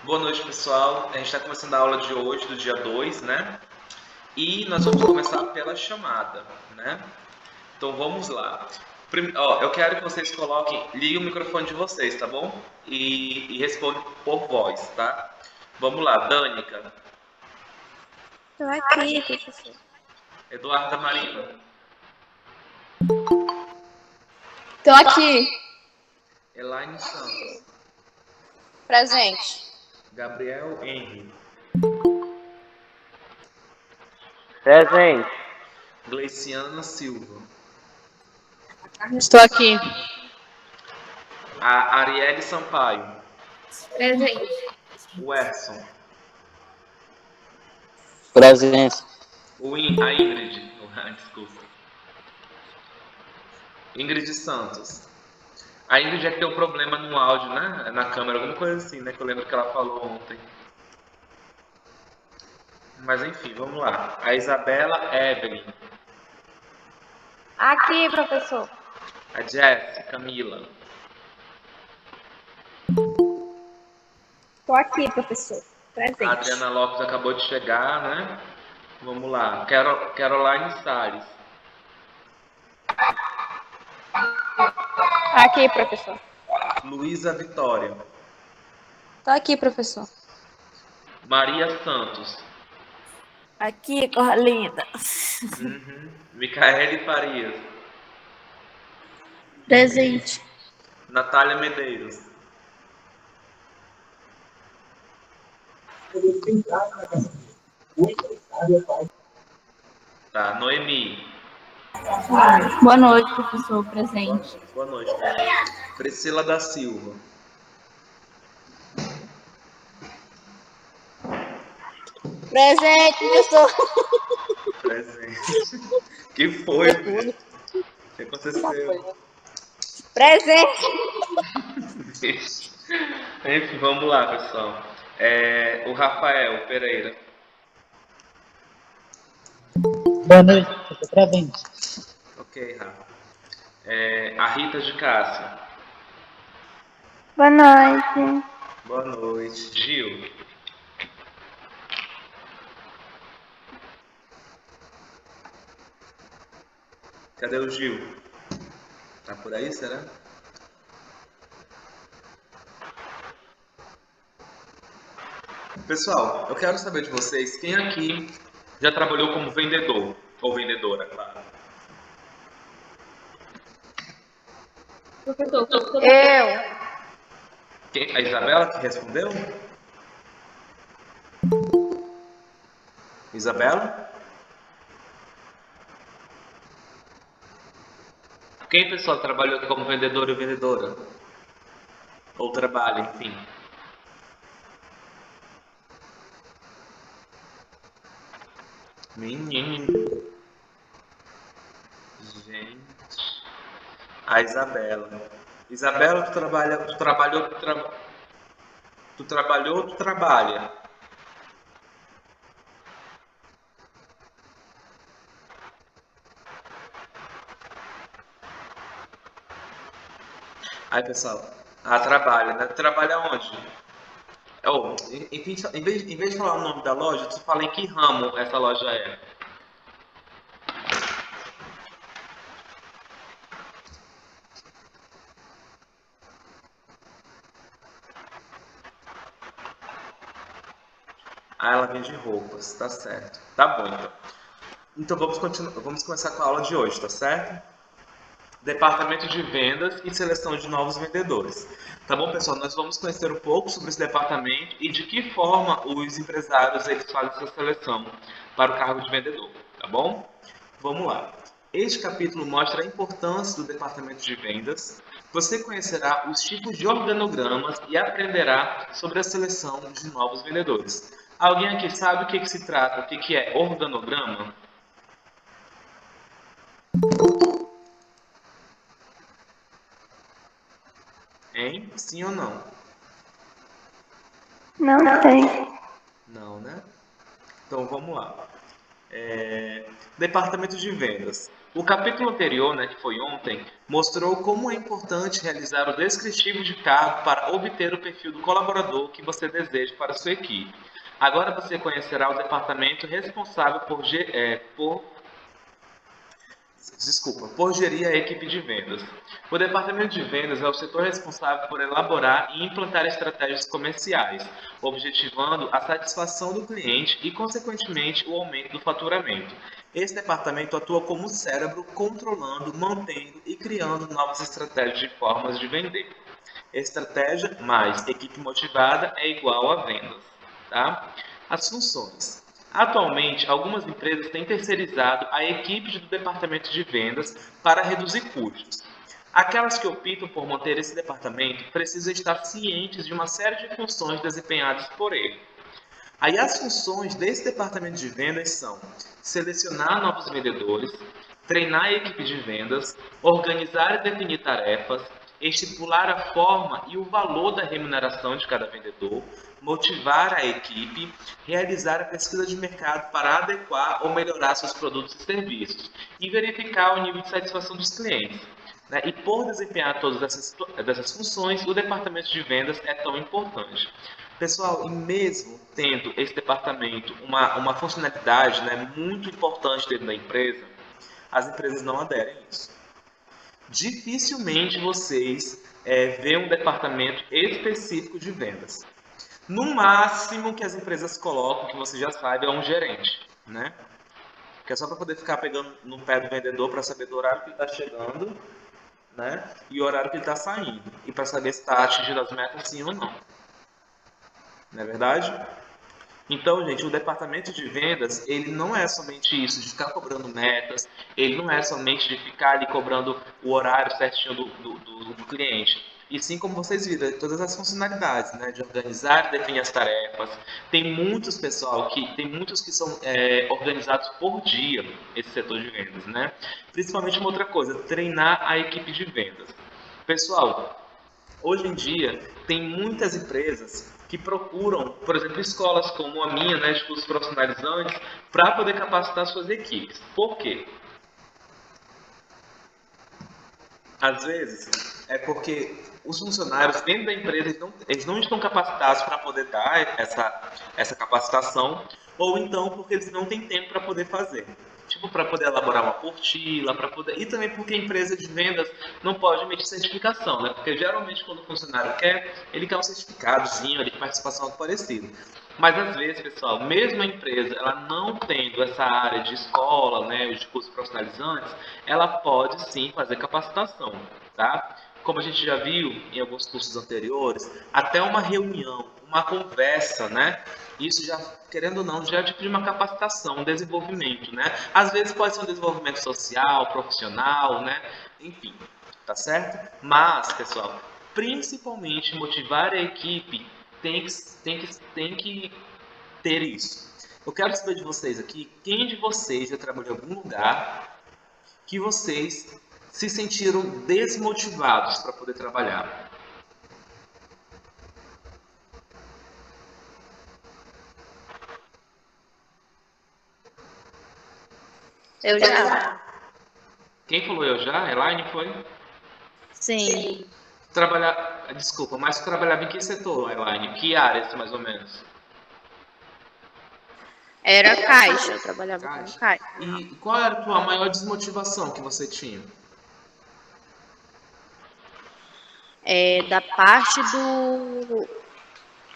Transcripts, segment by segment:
Boa noite, pessoal. A gente está começando a aula de hoje, do dia 2, né? E nós vamos começar pela chamada, né? Então vamos lá. Eu quero que vocês coloquem, liguem o microfone de vocês, tá bom? E respondem por voz, tá? Vamos lá, Dânica, Tô aqui, professor. Eduarda Marina, Tô aqui. Elaine Santos, Presente. Gabriel Henry, Presente. Gleiciana Silva, Estou aqui. a Arielle Sampaio, Presente. o Erson, Presença. a Ingrid, desculpa, Ingrid Santos. A Ingrid é que tem um problema no áudio, né? Na câmera, alguma coisa assim, né? Que eu lembro que ela falou ontem. Mas enfim, vamos lá. A Isabela Evelyn. Aqui, professor. A Jess, Camila. Tô aqui, professor. A Presente. Adriana Lopes acabou de chegar, né? Vamos lá. Caroline Salles. Aqui, professor. Luísa Vitória. Tô aqui, professor. Maria Santos. Aqui, corra linda. Micaele Farias. Presente. Natália Medeiros. Tá, Noemi. Boa noite, professor. Presente. Boa noite, Noemi. Priscila da Silva. Presente, professor. Presente. Que foi, filho? O que aconteceu? Presente. Enfim, vamos lá, pessoal. O Rafael Pereira. Boa noite, professor. Presente. Ok, Rafa. A Rita de Cássia. Boa noite. Boa noite. Gil. Cadê o Gil? Tá por aí, será? Pessoal, eu quero saber de vocês, quem aqui já trabalhou como vendedor? Ou vendedora, claro. Eu. A Isabela que respondeu? Isabela? Quem, pessoal, trabalhou aqui como vendedor ou vendedora? Ou trabalha, enfim. Menino. Gente. A Isabela. Isabela, tu trabalhou ou tu trabalha? Aí, pessoal, trabalha, né? Trabalha onde? Oh, em vez de falar o nome da loja, tu fala em que ramo essa loja é. Ah, ela vende roupas, tá certo. Tá bom, então. Então vamos começar com a aula de hoje, tá certo? Departamento de Vendas e Seleção de Novos Vendedores. Tá bom, pessoal? Nós vamos conhecer um pouco sobre esse departamento e de que forma os empresários eles fazem essa seleção para o cargo de vendedor, tá bom? Vamos lá. Este capítulo mostra a importância do departamento de vendas. Você conhecerá os tipos de organogramas e aprenderá sobre a seleção de novos vendedores. Alguém aqui sabe o que se trata, o que é organograma? Hein? Sim ou não? Não sei. Não, né? Então vamos lá. Departamento de vendas. O capítulo anterior, né, que foi ontem, mostrou como é importante realizar o descritivo de cargo para obter o perfil do colaborador que você deseja para a sua equipe. Agora você conhecerá o departamento responsável por gerir a equipe de vendas. O departamento de vendas é o setor responsável por elaborar e implantar estratégias comerciais, objetivando a satisfação do cliente e, consequentemente, o aumento do faturamento. Esse departamento atua como cérebro, controlando, mantendo e criando novas estratégias de formas de vender. Estratégia mais equipe motivada é igual a vendas. Tá? As funções. Atualmente, algumas empresas têm terceirizado a equipe do departamento de vendas para reduzir custos. Aquelas que optam por manter esse departamento precisam estar cientes de uma série de funções desempenhadas por ele. Aí as funções desse departamento de vendas são selecionar novos vendedores, treinar a equipe de vendas, organizar e definir tarefas, estipular a forma e o valor da remuneração de cada vendedor, motivar a equipe, realizar a pesquisa de mercado para adequar ou melhorar seus produtos e serviços e verificar o nível de satisfação dos clientes. Né? E por desempenhar todas essas funções, o departamento de vendas é tão importante. Pessoal, e mesmo tendo esse departamento uma funcionalidade, né, muito importante dentro da empresa, as empresas não aderem a isso. Dificilmente vocês veem um departamento específico de vendas. No máximo que as empresas colocam, que você já sabe, é um gerente, né? Que é só para poder ficar pegando no pé do vendedor para saber do horário que ele está chegando, né? E o horário que ele está saindo. E para saber se está atingindo as metas sim ou não. Não é verdade? Então, gente, o departamento de vendas, ele não é somente isso, de ficar cobrando metas, ele não é somente de ficar ali cobrando o horário certinho do cliente. E sim, como vocês viram, todas as funcionalidades, né, de organizar e definir as tarefas. Tem muitos, pessoal, tem muitos que são organizados por dia, esse setor de vendas, né? Principalmente uma outra coisa, treinar a equipe de vendas. Pessoal, hoje em dia, tem muitas empresas que procuram, por exemplo, escolas como a minha, né, de cursos profissionalizantes, para poder capacitar suas equipes. Por quê? Às vezes, é porque os funcionários dentro da empresa eles não estão capacitados para poder dar essa capacitação, ou então porque eles não têm tempo para poder fazer. Tipo, para poder elaborar uma apostila, para poder. E também porque a empresa de vendas não pode emitir certificação, né? Porque geralmente quando o funcionário quer, ele quer um certificadozinho de participação algo parecido. Mas às vezes, pessoal, mesmo a empresa ela não tendo essa área de escola, né, de cursos profissionalizantes, ela pode sim fazer capacitação, tá? Como a gente já viu em alguns cursos anteriores, até uma reunião, uma conversa, né? Isso já, querendo ou não, já é tipo de uma capacitação, um desenvolvimento, né? Às vezes pode ser um desenvolvimento social, profissional, né? Enfim, tá certo? Mas, pessoal, principalmente motivar a equipe tem que ter isso. Eu quero saber de vocês aqui, quem de vocês já trabalhou em algum lugar que vocês se sentiram desmotivados para poder trabalhar? Eu já. Quem falou eu já? Elaine foi? Sim. Desculpa, mas você trabalhava em que setor, Elaine? Que área, assim, mais ou menos? Era caixa, eu trabalhava como Caixa. caixa. E qual era a tua maior desmotivação que você tinha? Da parte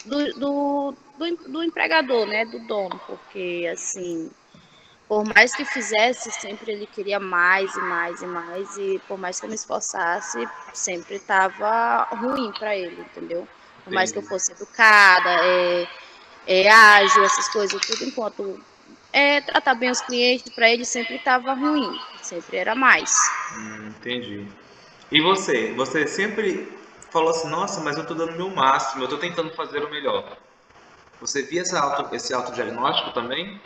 do empregador, né? Do dono, porque assim, por mais que fizesse, sempre ele queria mais e mais e mais, e por mais que eu me esforçasse, sempre estava ruim para ele, entendeu? Por mais que eu Entendi. fosse educada, ágil, essas coisas, tudo enquanto tratar bem os clientes, para ele sempre estava ruim, sempre era mais. Entendi. E você? Você sempre falou assim, nossa, mas eu estou dando o meu máximo, eu estou tentando fazer o melhor. Você via esse autodiagnóstico também?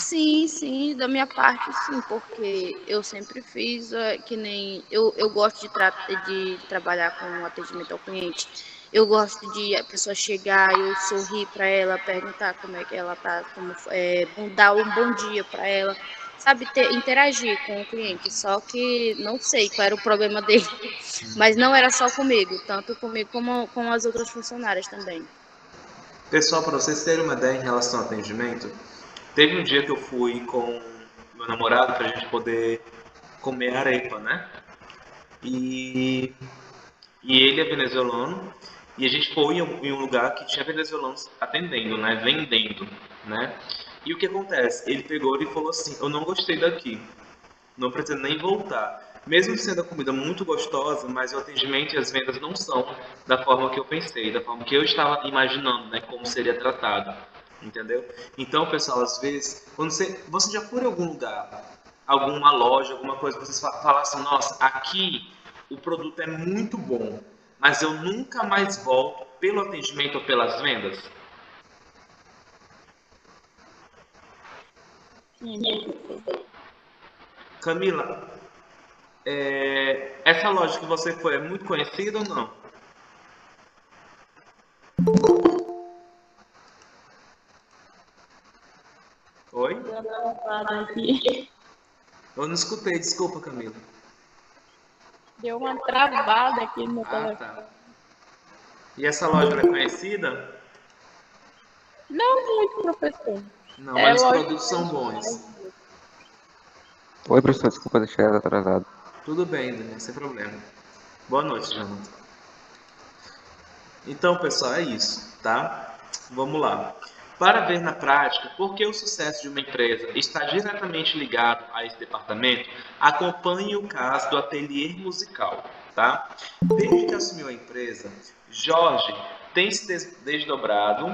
Sim, sim, da minha parte sim, porque eu sempre fiz que nem. Eu gosto de trabalhar com atendimento ao cliente. Eu gosto de a pessoa chegar, eu sorrir para ela, perguntar como é que ela tá, dar um bom dia para ela, sabe, interagir com o cliente. Só que não sei qual era o problema dele, mas não era só comigo, tanto comigo como com as outras funcionárias também. Pessoal, para vocês terem uma ideia em relação ao atendimento, teve um dia que eu fui com meu namorado para a gente poder comer arepa, né? E, e ele é venezuelano e a gente foi em um lugar que tinha venezuelanos atendendo, né? Vendendo, né? E o que acontece? Ele pegou e falou assim: eu não gostei daqui, não pretendo nem voltar. Mesmo sendo a comida muito gostosa, mas o atendimento e as vendas não são da forma que eu pensei, da forma que eu estava imaginando, né, como seria tratado, entendeu? Então, pessoal, às vezes, quando você já for em algum lugar, alguma loja, alguma coisa, vocês falam assim, nossa, aqui o produto é muito bom, mas eu nunca mais volto pelo atendimento ou pelas vendas. Sim. Camila, essa loja que você foi é muito conhecida ou não? Oi? Deu uma travada aqui. Eu não escutei, desculpa, Camila. Deu uma travada aqui no Ah, telefone. tá. E essa loja ela é conhecida? Não muito, professor. Não, É mas os lógico. produtos são bons. Oi, professor, desculpa ter chegado atrasado. Tudo bem, Daniel, sem problema. Boa noite, Jonathan. Então, pessoal, é isso, tá? Vamos lá. Para ver na prática por que o sucesso de uma empresa está diretamente ligado a esse departamento, acompanhe o caso do ateliê musical, tá? Desde que assumiu a empresa, Jorge tem se desdobrado,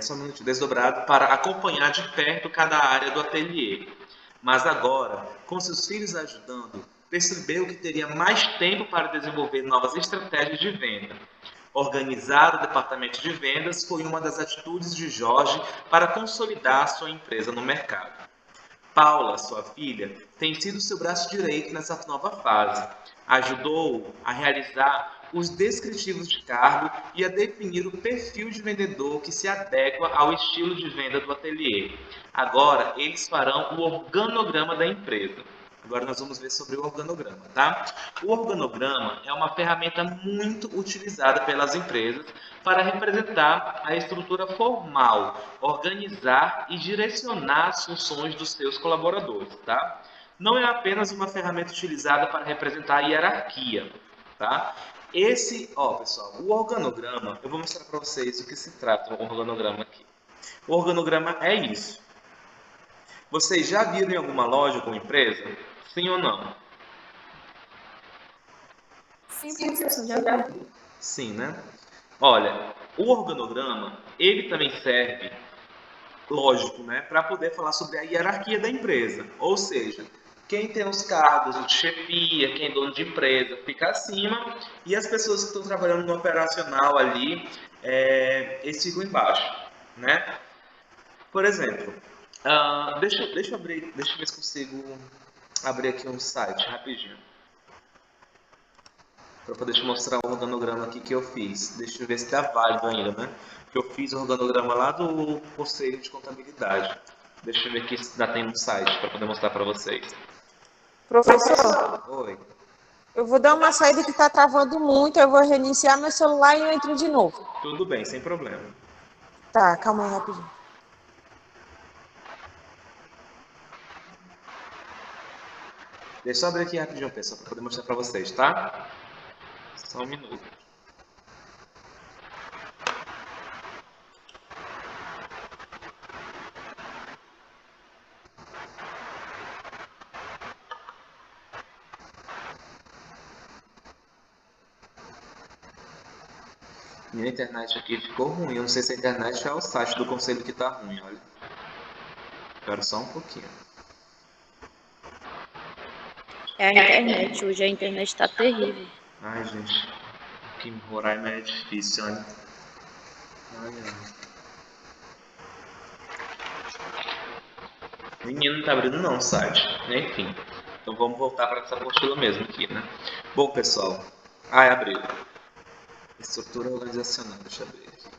só um minutinho, desdobrado para acompanhar de perto cada área do ateliê. Mas agora, com seus filhos ajudando, percebeu que teria mais tempo para desenvolver novas estratégias de venda. Organizar o departamento de vendas foi uma das atitudes de Jorge para consolidar sua empresa no mercado. Paula, sua filha, tem sido seu braço direito nessa nova fase. Ajudou-o a realizar os descritivos de cargo e a definir o perfil de vendedor que se adequa ao estilo de venda do ateliê. Agora, eles farão o organograma da empresa. Agora nós vamos ver sobre o organograma, tá? O organograma é uma ferramenta muito utilizada pelas empresas para representar a estrutura formal, organizar e direcionar as funções dos seus colaboradores, tá? Não é apenas uma ferramenta utilizada para representar a hierarquia, tá? Pessoal, o organograma, eu vou mostrar para vocês o que se trata o organograma aqui. O organograma é isso. Vocês já viram em alguma loja ou empresa? Sim ou não? Sim, professor, já vi. Sim, né? Olha, o organograma, ele também serve, lógico, né, para poder falar sobre a hierarquia da empresa. Ou seja, quem tem os cargos de chefia, quem é dono de empresa, fica acima, e as pessoas que estão trabalhando no operacional ali, eles ficam embaixo, né? Por exemplo, deixa eu ver se consigo abrir aqui um site rapidinho, para poder te mostrar o organograma aqui que eu fiz. Deixa eu ver se está válido ainda, né? Porque eu fiz o organograma lá do Conselho de Contabilidade. Deixa eu ver aqui se ainda tem no site para poder mostrar para vocês. Professor, Oi. eu vou dar uma saída que está travando muito, eu vou reiniciar meu celular e eu entro de novo. Tudo bem, sem problema. Tá, calma aí rapidinho. Deixa eu abrir aqui rapidinho, pessoal, para poder mostrar para vocês, tá? Só um minuto. Minha internet aqui ficou ruim. Eu não sei se a internet é o site do conselho que tá ruim, olha. Espera só um pouquinho. É a internet, hoje a internet está terrível. Ai, gente. Aqui em Roraima é difícil, olha. Ai, ai. Menino, não tá abrindo não o site. Enfim. Então vamos voltar para essa apostila mesmo aqui, né? Bom, pessoal. Abriu. Estrutura organizacional. Deixa eu abrir aqui.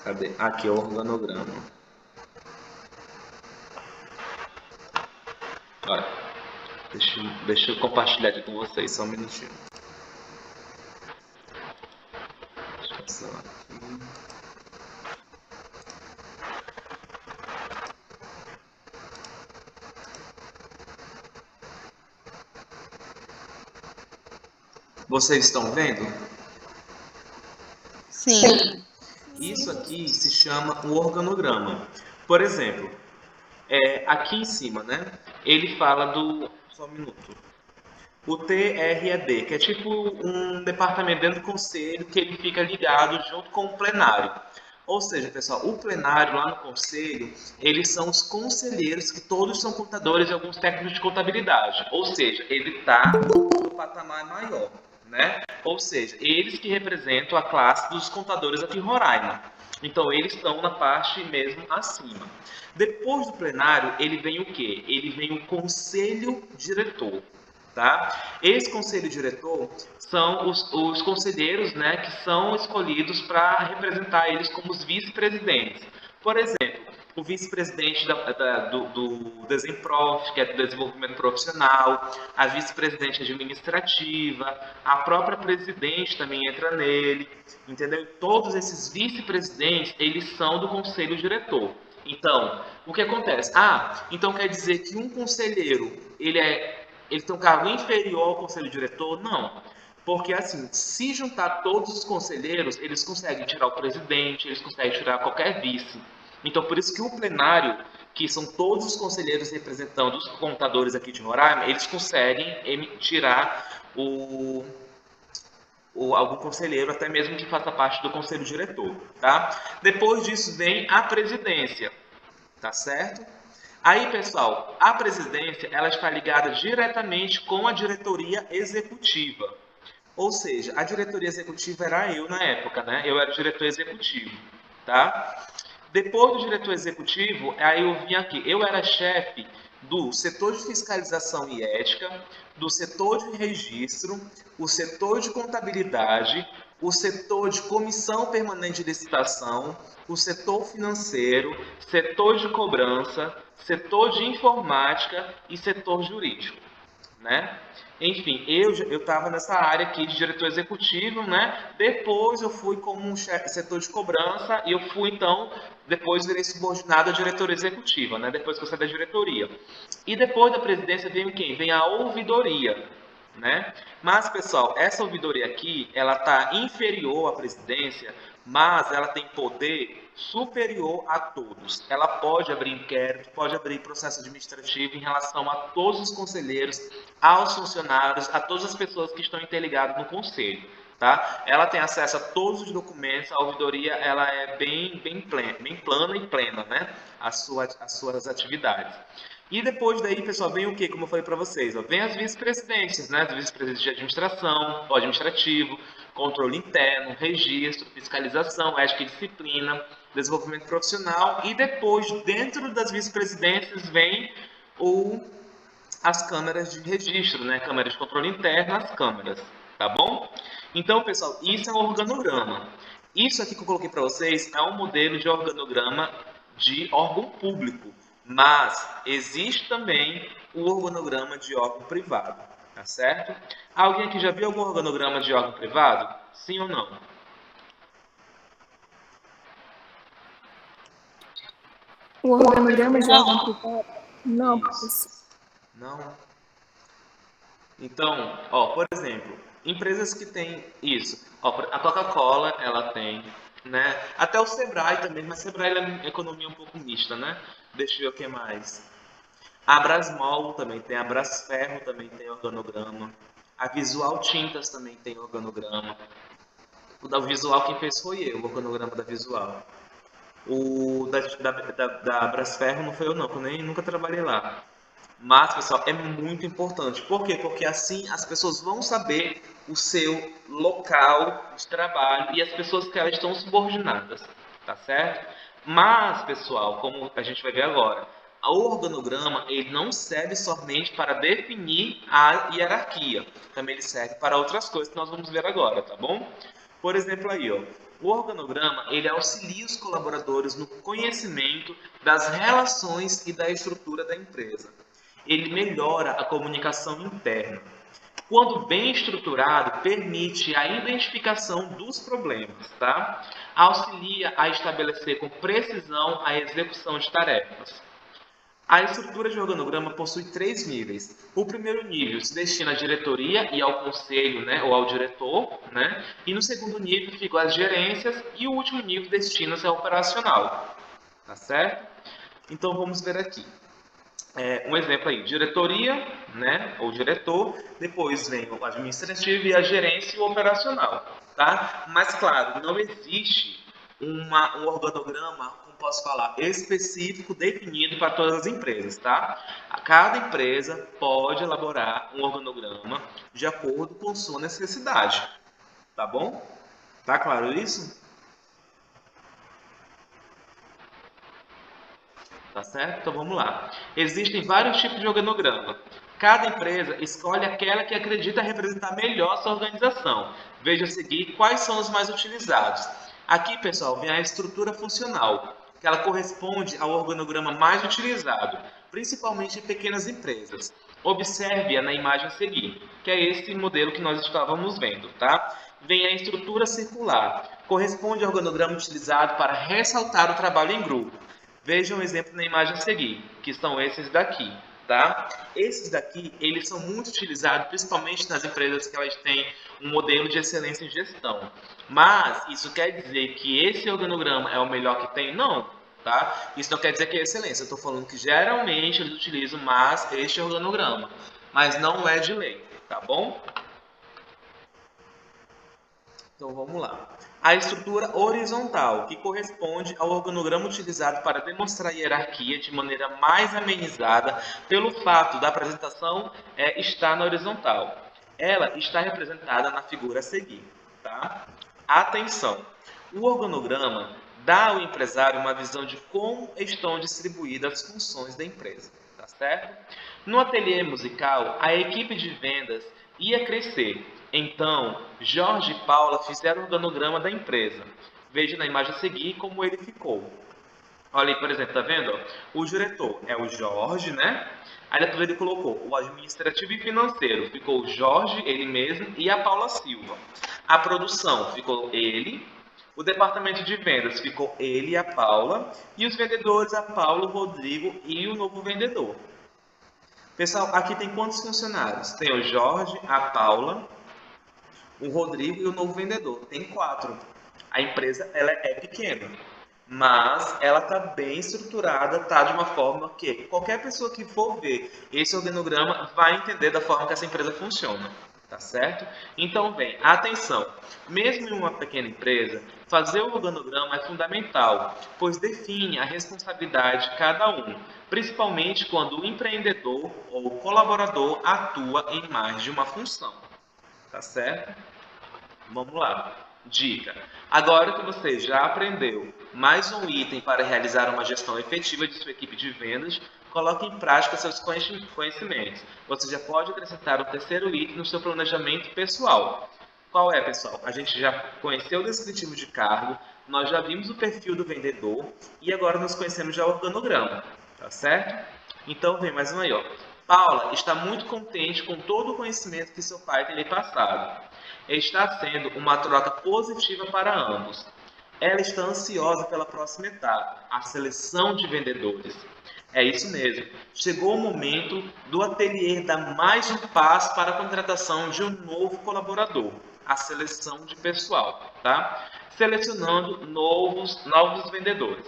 Cadê? Aqui é o organograma. Olha. Deixa eu compartilhar aqui com vocês, só um minutinho. Deixa eu passar aqui. Vocês estão vendo? Sim. Isso aqui se chama o organograma. Por exemplo, aqui em cima, né? Ele fala do... Só um minuto. O TRED, que é tipo um departamento dentro do conselho que ele fica ligado junto com o plenário. Ou seja, pessoal, o plenário lá no conselho, eles são os conselheiros que todos são contadores e alguns técnicos de contabilidade. Ou seja, ele está no patamar maior, né? Ou seja, eles que representam a classe dos contadores aqui em Roraima. Então, eles estão na parte mesmo acima. Depois do plenário, ele vem o quê? Ele vem o conselho diretor. Tá? Esse conselho diretor são os conselheiros, né, que são escolhidos para representar eles como os vice-presidentes. Por exemplo, o vice-presidente do Desenprof, que é do desenvolvimento profissional, a vice-presidente administrativa, a própria presidente também entra nele, entendeu? Todos esses vice-presidentes, eles são do conselho diretor. Então, o que acontece? Então quer dizer que um conselheiro, ele tem um cargo inferior ao conselho diretor? Não. Porque, assim, se juntar todos os conselheiros, eles conseguem tirar o presidente, eles conseguem tirar qualquer vice. Então, por isso que o plenário, que são todos os conselheiros representando os contadores aqui de Roraima, eles conseguem tirar algum conselheiro, até mesmo que faça parte do conselho diretor, tá? Depois disso vem a presidência, tá certo? Aí, pessoal, a presidência ela está ligada diretamente com a diretoria executiva. Ou seja, a diretoria executiva era eu na época, né? Eu era o diretor executivo, tá? Depois do diretor executivo, aí eu vim aqui. Eu era chefe do setor de fiscalização e ética, do setor de registro, o setor de contabilidade, o setor de comissão permanente de licitação, o setor financeiro, setor de cobrança, setor de informática e setor jurídico, né? Enfim, eu estava nessa área aqui de diretor executivo, né? Depois eu fui como um chefe de setor de cobrança e eu fui, então, depois virei subordinado à diretoria executiva, né? Depois que eu saí da diretoria. E depois da presidência vem quem? Vem a ouvidoria, né? Mas, pessoal, essa ouvidoria aqui, ela está inferior à presidência, mas ela tem poder superior a todos. Ela pode abrir inquérito, pode abrir processo administrativo em relação a todos os conselheiros, aos funcionários, a todas as pessoas que estão interligadas no conselho. Tá? Ela tem acesso a todos os documentos, a ouvidoria ela é bem plana e plena, né? As suas atividades. E depois daí, pessoal, vem o quê? Como eu falei para vocês, ó, vem as vice-presidências, né? As vice-presidentes de administração, o administrativo, controle interno, registro, fiscalização, ética e disciplina, desenvolvimento profissional. E depois, dentro das vice-presidências, vem as câmeras de registro, né? Câmeras de controle interno, as câmeras, tá bom? Então, pessoal, isso é um organograma. Isso aqui que eu coloquei para vocês é um modelo de organograma de órgão público, mas existe também o organograma de órgão privado, tá certo? Alguém aqui já viu algum organograma de órgão privado? Sim ou não? O organograma de órgão privado? Não, Isso. professor. Não? Então, ó, por exemplo, empresas que têm isso. Ó, a Coca-Cola, ela tem, né? Até o Sebrae também, mas Sebrae é uma economia um pouco mista, né? Deixa eu ver o que mais. A Brasmol também tem, a Brasferro também tem organograma. A Visual Tintas também tem organograma. O da Visual quem fez foi eu, o organograma da Visual. O da Brasferro não foi eu não, porque eu nunca trabalhei lá. Mas, pessoal, é muito importante. Por quê? Porque assim as pessoas vão saber o seu local de trabalho e as pessoas que elas estão subordinadas, tá certo? Mas, pessoal, como a gente vai ver agora, o organograma ele não serve somente para definir a hierarquia. Também ele serve para outras coisas que nós vamos ver agora, tá bom? Por exemplo, aí, ó, o organograma ele auxilia os colaboradores no conhecimento das relações e da estrutura da empresa. Ele melhora a comunicação interna. Quando bem estruturado, permite a identificação dos problemas, tá? Auxilia a estabelecer com precisão a execução de tarefas. A estrutura de organograma possui 3 níveis. O primeiro nível se destina à diretoria e ao conselho, né, ou ao diretor, né? E no segundo nível ficam as gerências e o último nível destina-se ao operacional, tá certo? Então vamos ver aqui. Um exemplo aí, diretoria, né, ou diretor, depois vem o administrativo e a gerência e o operacional, tá? Mas, claro, não existe um organograma, como posso falar, específico, definido para todas as empresas, tá? Cada empresa pode elaborar um organograma de acordo com sua necessidade, tá bom? Tá claro isso? Tá certo? Então vamos lá. Existem vários tipos de organograma. Cada empresa escolhe aquela que acredita representar melhor sua organização. Veja a seguir quais são os mais utilizados. Aqui, pessoal, vem a estrutura funcional, que ela corresponde ao organograma mais utilizado, principalmente em pequenas empresas. Observe-a na imagem a seguir, que é esse modelo que nós estávamos vendo, tá? Vem a estrutura circular, corresponde ao organograma utilizado para ressaltar o trabalho em grupo. Vejam um exemplo na imagem a seguir, que são esses daqui, tá? Esses daqui, eles são muito utilizados, principalmente nas empresas que elas têm um modelo de excelência em gestão. Mas isso quer dizer que esse organograma é o melhor que tem? Não, tá? Isso não quer dizer que é excelência. Eu estou falando que geralmente eles utilizam mais este organograma, mas não é de lei, tá bom? Então vamos lá. A estrutura horizontal, que corresponde ao organograma utilizado para demonstrar a hierarquia de maneira mais amenizada pelo fato da apresentação estar na horizontal. Ela está representada na figura a seguir, tá? Atenção! O organograma dá ao empresário uma visão de como estão distribuídas as funções da empresa, tá certo? No ateliê musical, a equipe de vendas ia crescer. Então, Jorge e Paula fizeram o organograma da empresa. Veja na imagem a seguir como ele ficou. Olha aí, por exemplo, tá vendo? O diretor é o Jorge, né? Aí depois ele colocou o administrativo e financeiro. Ficou o Jorge, ele mesmo, e a Paula Silva. A produção ficou ele. O departamento de vendas ficou ele e a Paula. E os vendedores, a Paula, o Rodrigo e o novo vendedor. Pessoal, aqui tem quantos funcionários? Tem o Jorge, a Paula, o Rodrigo e o novo vendedor. Tem 4. A empresa ela é pequena, mas ela está bem estruturada, está de uma forma que qualquer pessoa que for ver esse organograma vai entender da forma que essa empresa funciona. Tá certo? Então, bem, atenção! Mesmo em uma pequena empresa, fazer o organograma é fundamental, pois define a responsabilidade de cada um, principalmente quando o empreendedor ou o colaborador atua em mais de uma função. Tá certo? Vamos lá. Dica. Agora que você já aprendeu mais um item para realizar uma gestão efetiva de sua equipe de vendas, coloque em prática seus conhecimentos. Você já pode acrescentar um terceiro item no seu planejamento pessoal. Qual é, pessoal? A gente já conheceu o descritivo de cargo, nós já vimos o perfil do vendedor e agora nós conhecemos já o organograma. Tá certo? Então, vem mais uma aí, ó. Paula está muito contente com todo o conhecimento que seu pai tem lhe passado. Está sendo uma troca positiva para ambos. Ela está ansiosa pela próxima etapa, a seleção de vendedores. É isso mesmo. Chegou o momento do ateliê dar mais um passo para a contratação de um novo colaborador, a seleção de pessoal, tá? Selecionando novos vendedores.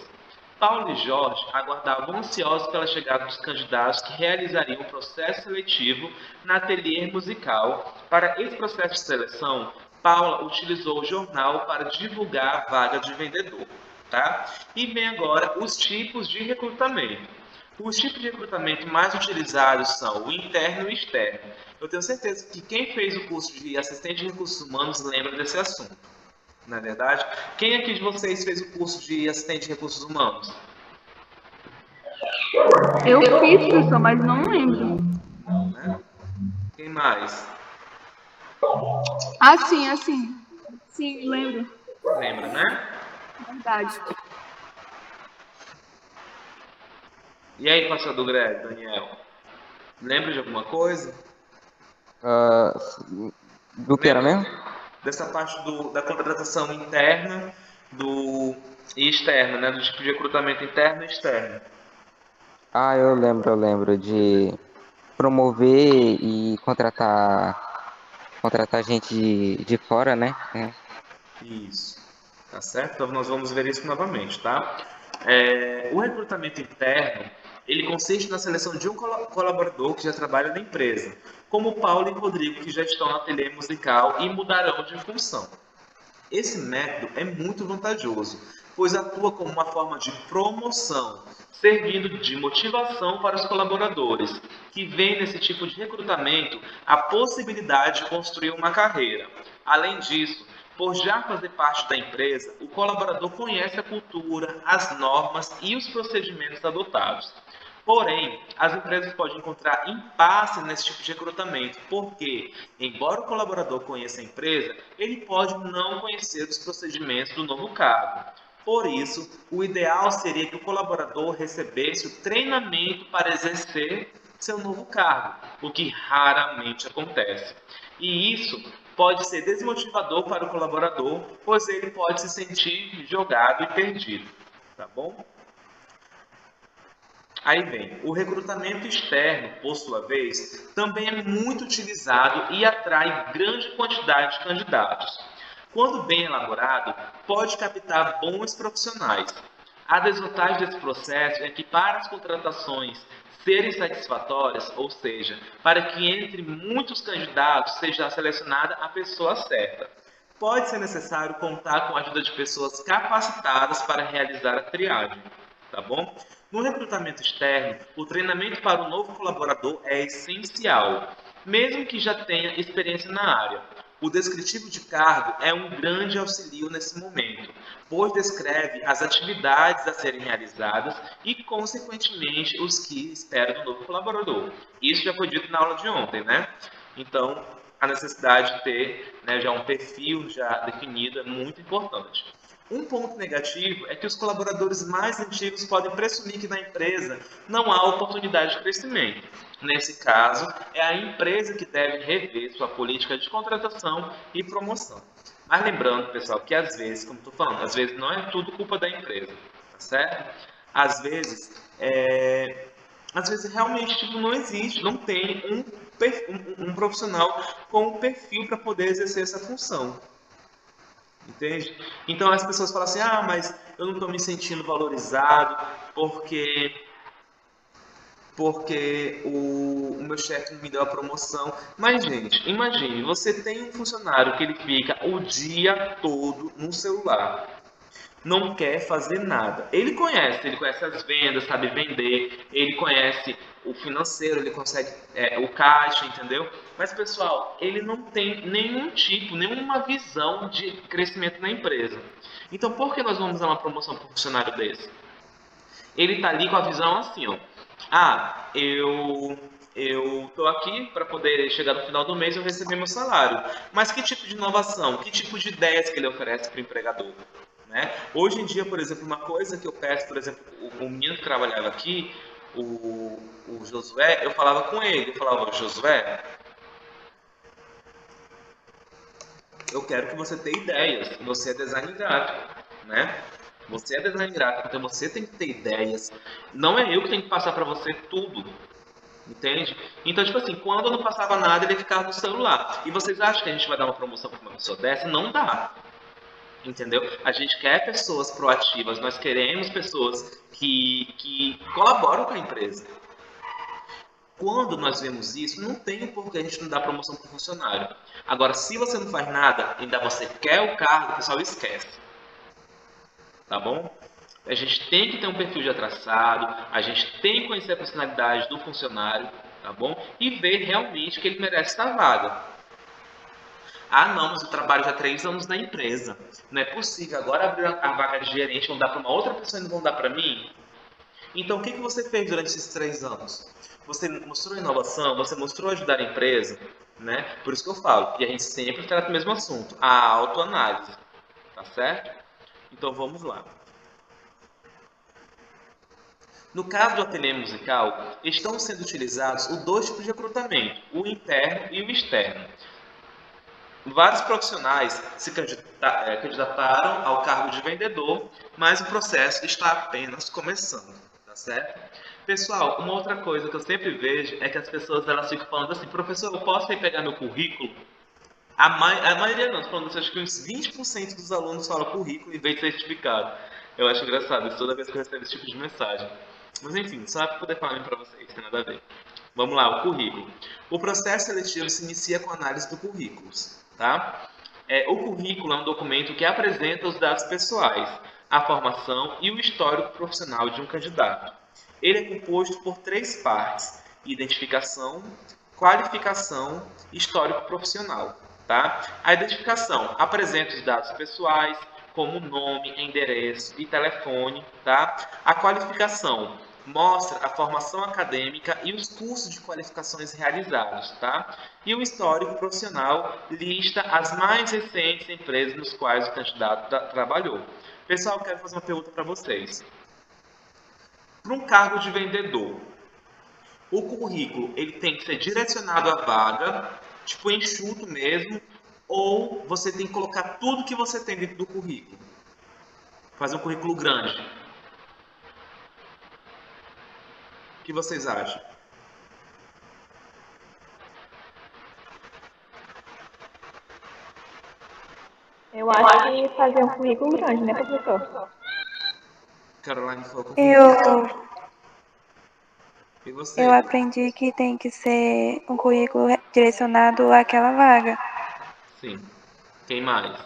Paulo e Jorge aguardavam ansiosos pela chegada dos candidatos que realizariam o processo seletivo na ateliê musical. Para esse processo de seleção, Paula utilizou o jornal para divulgar a vaga de vendedor. Tá? E vem agora os tipos de recrutamento. Os tipos de recrutamento mais utilizados são o interno e o externo. Eu tenho certeza que quem fez o curso de assistente de recursos humanos lembra desse assunto. Não é verdade? Quem aqui de vocês fez o curso de assistente de recursos humanos? Eu fiz, professor, mas não lembro. Né? Quem mais? Assim. Sim, lembro. Lembra, né? Verdade. E aí, pastor Greg, Daniel? Lembra de alguma coisa? Ah, do que era mesmo? Dessa parte da contratação interna e externa, né? Do tipo de recrutamento interno e externo. Ah, eu lembro de promover e contratar gente de fora, né? É. Isso. Tá certo? Então nós vamos ver isso novamente, tá? O recrutamento interno, ele consiste na seleção de um colaborador que já trabalha na empresa, como o Paulo e o Rodrigo, que já estão na ateliê musical e mudarão de função. Esse método é muito vantajoso, pois atua como uma forma de promoção, servindo de motivação para os colaboradores, que veem nesse tipo de recrutamento a possibilidade de construir uma carreira. Além disso, por já fazer parte da empresa, o colaborador conhece a cultura, as normas e os procedimentos adotados. Porém, as empresas podem encontrar impasse nesse tipo de recrutamento, porque, embora o colaborador conheça a empresa, ele pode não conhecer os procedimentos do novo cargo. Por isso, o ideal seria que o colaborador recebesse o treinamento para exercer seu novo cargo, o que raramente acontece. E isso pode ser desmotivador para o colaborador, pois ele pode se sentir jogado e perdido. Tá bom? Aí vem, o recrutamento externo, por sua vez, também é muito utilizado e atrai grande quantidade de candidatos. Quando bem elaborado, pode captar bons profissionais. A desvantagem desse processo é que para as contratações serem satisfatórias, ou seja, para que entre muitos candidatos seja selecionada a pessoa certa, pode ser necessário contar com a ajuda de pessoas capacitadas para realizar a triagem. Tá bom? No recrutamento externo, o treinamento para o novo colaborador é essencial, mesmo que já tenha experiência na área. O descritivo de cargo é um grande auxílio nesse momento, pois descreve as atividades a serem realizadas e, consequentemente, os que espera do novo colaborador. Isso já foi dito na aula de ontem, né? Então, a necessidade de ter, né, já um perfil já definido é muito importante. Um ponto negativo é que os colaboradores mais antigos podem presumir que na empresa não há oportunidade de crescimento. Nesse caso, é a empresa que deve rever sua política de contratação e promoção. Mas lembrando, pessoal, que às vezes, como estou falando, às vezes não é tudo culpa da empresa, tá certo? Às vezes realmente tipo, não existe, não tem um profissional com um perfil para poder exercer essa função. Entende? Então as pessoas falam assim, mas eu não estou me sentindo valorizado porque o meu chefe não me deu a promoção. Mas, gente, imagine, você tem um funcionário que ele fica o dia todo no celular, não quer fazer nada. Ele conhece as vendas, sabe vender, ele conhece o financeiro, ele consegue o caixa, entendeu? Mas, pessoal, ele não tem nenhum tipo, nenhuma visão de crescimento na empresa. Então, por que nós vamos dar uma promoção para um funcionário desse? Ele está ali com a visão assim, ó. Eu estou aqui para poder chegar no final do mês e eu receber meu salário. Mas que tipo de inovação, que tipo de ideias que ele oferece para o empregador? Né? Hoje em dia, por exemplo, uma coisa que eu peço, por exemplo, o menino que trabalhava aqui, o Josué, eu falava com ele, eu falava, Josué, eu quero que você tenha ideias, você é design gráfico, né? Você é design gráfico, então você tem que ter ideias. Não é eu que tenho que passar para você tudo, entende? Então, tipo assim, quando eu não passava nada, ele ficava no celular. E vocês acham que a gente vai dar uma promoção para uma pessoa dessa? Não dá. Entendeu? A gente quer pessoas proativas, nós queremos pessoas que colaboram com a empresa. Quando nós vemos isso, não tem por que a gente não dar promoção para o funcionário. Agora, se você não faz nada, ainda você quer o cargo, o pessoal esquece. Tá bom? A gente tem que ter um perfil já traçado, a gente tem que conhecer a personalidade do funcionário, tá bom? E ver realmente que ele merece essa vaga. Ah, não, mas eu trabalho já há 3 anos na empresa. Não é possível. Agora abrir a vaga de gerente, vão dar para uma outra pessoa e não vão dar para mim? Então, o que você fez durante esses 3 anos? Você mostrou inovação, você mostrou ajudar a empresa, né? Por isso que eu falo, e a gente sempre trata o mesmo assunto, a autoanálise, tá certo? Então, vamos lá. No caso do ateliê musical, estão sendo utilizados os dois tipos de recrutamento, o interno e o externo. Vários profissionais se candidataram ao cargo de vendedor, mas o processo está apenas começando, tá certo? Pessoal, uma outra coisa que eu sempre vejo é que as pessoas elas ficam falando assim, professor, eu posso ir pegar meu currículo? A maioria não, falando assim, acho que uns 20% dos alunos falam currículo em vez de certificado. Eu acho engraçado isso toda vez que eu recebo esse tipo de mensagem. Mas enfim, só para poder falar para vocês, tem nada a ver. Vamos lá, o currículo. O processo seletivo se inicia com a análise do currículo, tá? O currículo é um documento que apresenta os dados pessoais, a formação e o histórico profissional de um candidato. Ele é composto por 3 partes: identificação, qualificação e histórico profissional. Tá? A identificação apresenta os dados pessoais, como nome, endereço e telefone. Tá? A qualificação mostra a formação acadêmica e os cursos de qualificações realizados. Tá? E o histórico profissional lista as mais recentes empresas nos quais o candidato trabalhou. Pessoal, eu quero fazer uma pergunta para vocês. Para um cargo de vendedor, o currículo ele tem que ser direcionado à vaga, tipo enxuto mesmo, ou você tem que colocar tudo que você tem dentro do currículo? Fazer um currículo grande. O que vocês acham? Eu acho que fazer um currículo grande, né, professor? Caroline falou com Eu, E você? eu aprendi que tem que ser um currículo direcionado àquela vaga. Sim. Quem mais?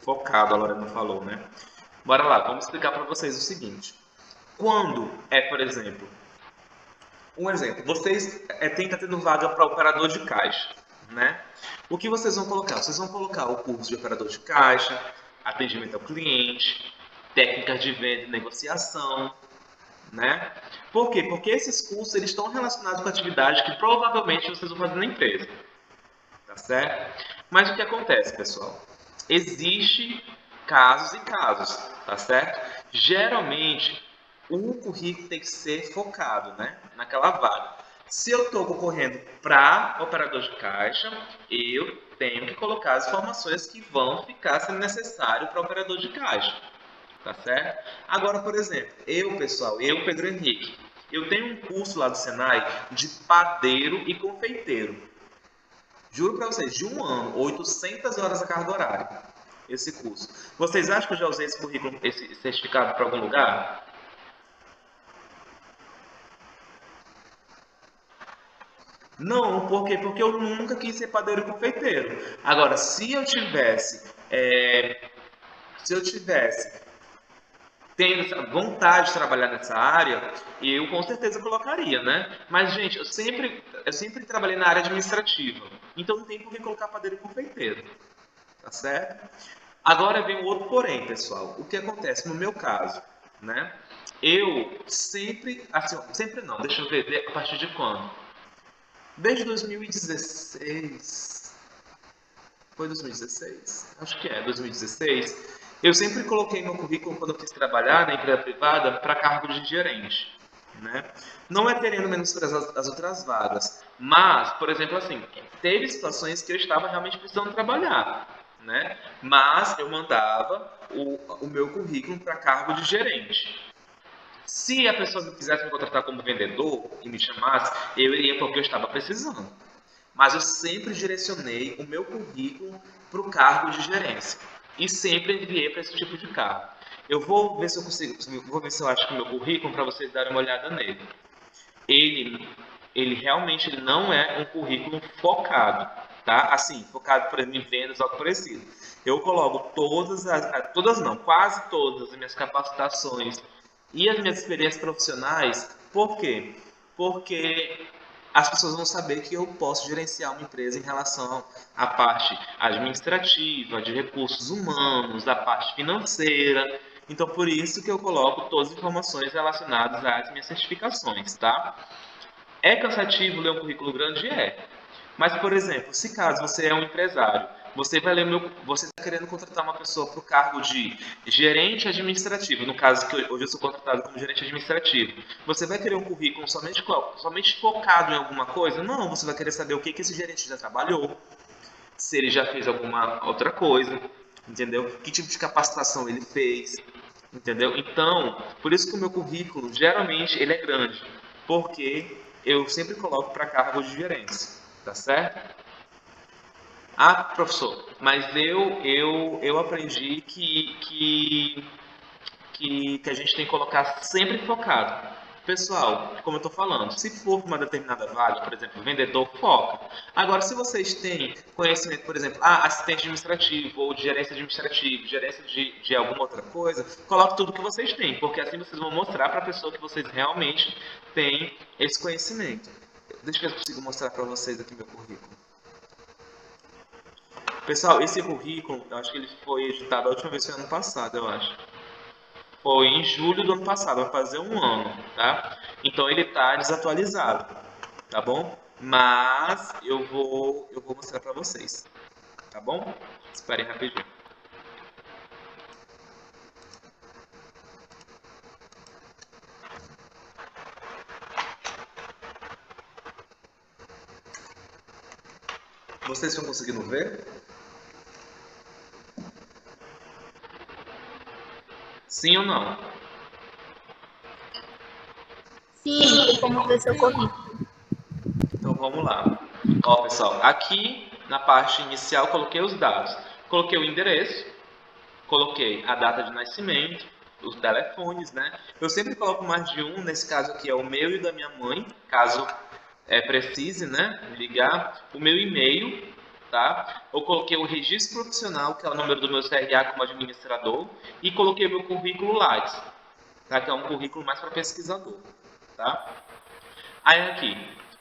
Focado, a Lorena falou, né? Bora lá, vamos explicar para vocês o seguinte. Quando por exemplo, um exemplo, vocês têm que tendo vaga para operador de caixa, né? O que vocês vão colocar? Vocês vão colocar o curso de operador de caixa, atendimento ao cliente, técnicas de venda e negociação, né? Por quê? Porque esses cursos eles estão relacionados com atividades que provavelmente vocês vão fazer na empresa, tá certo? Mas o que acontece, pessoal? Existe casos e casos, tá certo? Geralmente, o currículo tem que ser focado, né, naquela vaga. Se eu estou concorrendo para operador de caixa, eu tenho que colocar as informações que vão ficar sendo necessário para operador de caixa, tá certo? Agora, por exemplo, pessoal, Pedro Henrique, eu tenho um curso lá do Senai de padeiro e confeiteiro. Juro para vocês, de 1 ano, 800 horas a carga horária, esse curso. Vocês acham que eu já usei esse currículo, esse certificado para algum lugar? Não, por quê? Porque eu nunca quis ser padeiro e confeiteiro. Agora, se eu tivesse tendo essa vontade de trabalhar nessa área, eu com certeza colocaria, né? Mas, gente, eu sempre trabalhei na área administrativa. Então não tem por que colocar padeiro e confeiteiro. Tá certo? Agora vem o outro porém, pessoal. O que acontece no meu caso, né? Eu sempre, assim, sempre não, deixa eu ver, a partir de quando? Desde 2016. Foi 2016? Acho que 2016. Eu sempre coloquei meu currículo quando eu quis trabalhar na empresa privada para cargo de gerente, né? Não é querendo menosprezar as outras vagas, mas, por exemplo, assim, teve situações que eu estava realmente precisando trabalhar, né? Mas eu mandava o meu currículo para cargo de gerente. Se a pessoa quisesse me contratar como vendedor e me chamasse, eu iria porque eu estava precisando. Mas eu sempre direcionei o meu currículo para o cargo de gerência. E sempre enviei para esse tipo de cargo. Eu vou ver se eu consigo, vou ver se eu acho que o meu currículo para vocês darem uma olhada nele. Ele realmente não é um currículo focado, tá? Assim, focado, por exemplo, em vendas, algo parecido. Eu coloco todas não, quase todas as minhas capacitações e as minhas experiências profissionais. Por quê? Porque as pessoas vão saber que eu posso gerenciar uma empresa em relação à parte administrativa, de recursos humanos, à parte financeira. Então, por isso que eu coloco todas as informações relacionadas às minhas certificações, tá? É cansativo ler um currículo grande? É. Mas, por exemplo, se caso você é um empresário, você vai ler você está querendo contratar uma pessoa para o cargo de gerente administrativo, no caso que hoje eu sou contratado como gerente administrativo, você vai querer um currículo somente focado em alguma coisa? Não, você vai querer saber o que esse gerente já trabalhou, se ele já fez alguma outra coisa, entendeu? Que tipo de capacitação ele fez, entendeu? Então, por isso que o meu currículo, geralmente, ele é grande, porque eu sempre coloco para cargo de gerência, tá certo? Ah, professor, mas eu aprendi que a gente tem que colocar sempre focado. Pessoal, como eu estou falando, se for uma determinada vaga, por exemplo, vendedor, foca. Agora, se vocês têm conhecimento, por exemplo, assistente administrativo ou de gerência de alguma outra coisa, coloque tudo que vocês têm, porque assim vocês vão mostrar para a pessoa que vocês realmente têm esse conhecimento. Deixa eu ver se eu consigo mostrar para vocês aqui meu currículo. Pessoal, esse currículo, eu acho que ele foi editado a última vez foi ano passado, eu acho. Foi em julho do ano passado, vai fazer um ano, tá? Então ele tá desatualizado, tá bom? Mas eu vou mostrar para vocês, tá bom? Esperem rapidinho. Vocês estão conseguindo ver? Sim ou não? Sim, tem como ver seu currículo. Então vamos lá. Ó, pessoal, aqui na parte inicial coloquei os dados. Coloquei o endereço, coloquei a data de nascimento, os telefones, né? Eu sempre coloco mais de um, nesse caso aqui é o meu e o da minha mãe, caso precise, né, ligar. O meu e-mail, tá? Eu coloquei o registro profissional, que é o número do meu CRA como administrador, e coloquei o meu currículo Lattes, tá? Que é um currículo mais para pesquisador, tá? Aí aqui,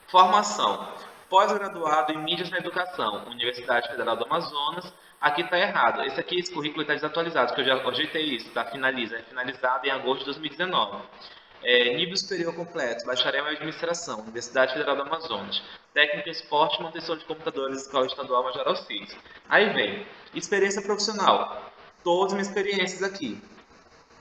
formação. Pós-graduado em mídias na educação, Universidade Federal do Amazonas. Aqui está errado. Esse currículo está desatualizado, porque eu já ajeitei isso, tá? É finalizado em agosto de 2019. Nível superior completo, bacharel em administração, Universidade Federal do Amazonas. Técnico em esporte e manutenção de computadores, Escola Estadual Major Alcides. Aí vem, experiência profissional. Todas as minhas experiências aqui,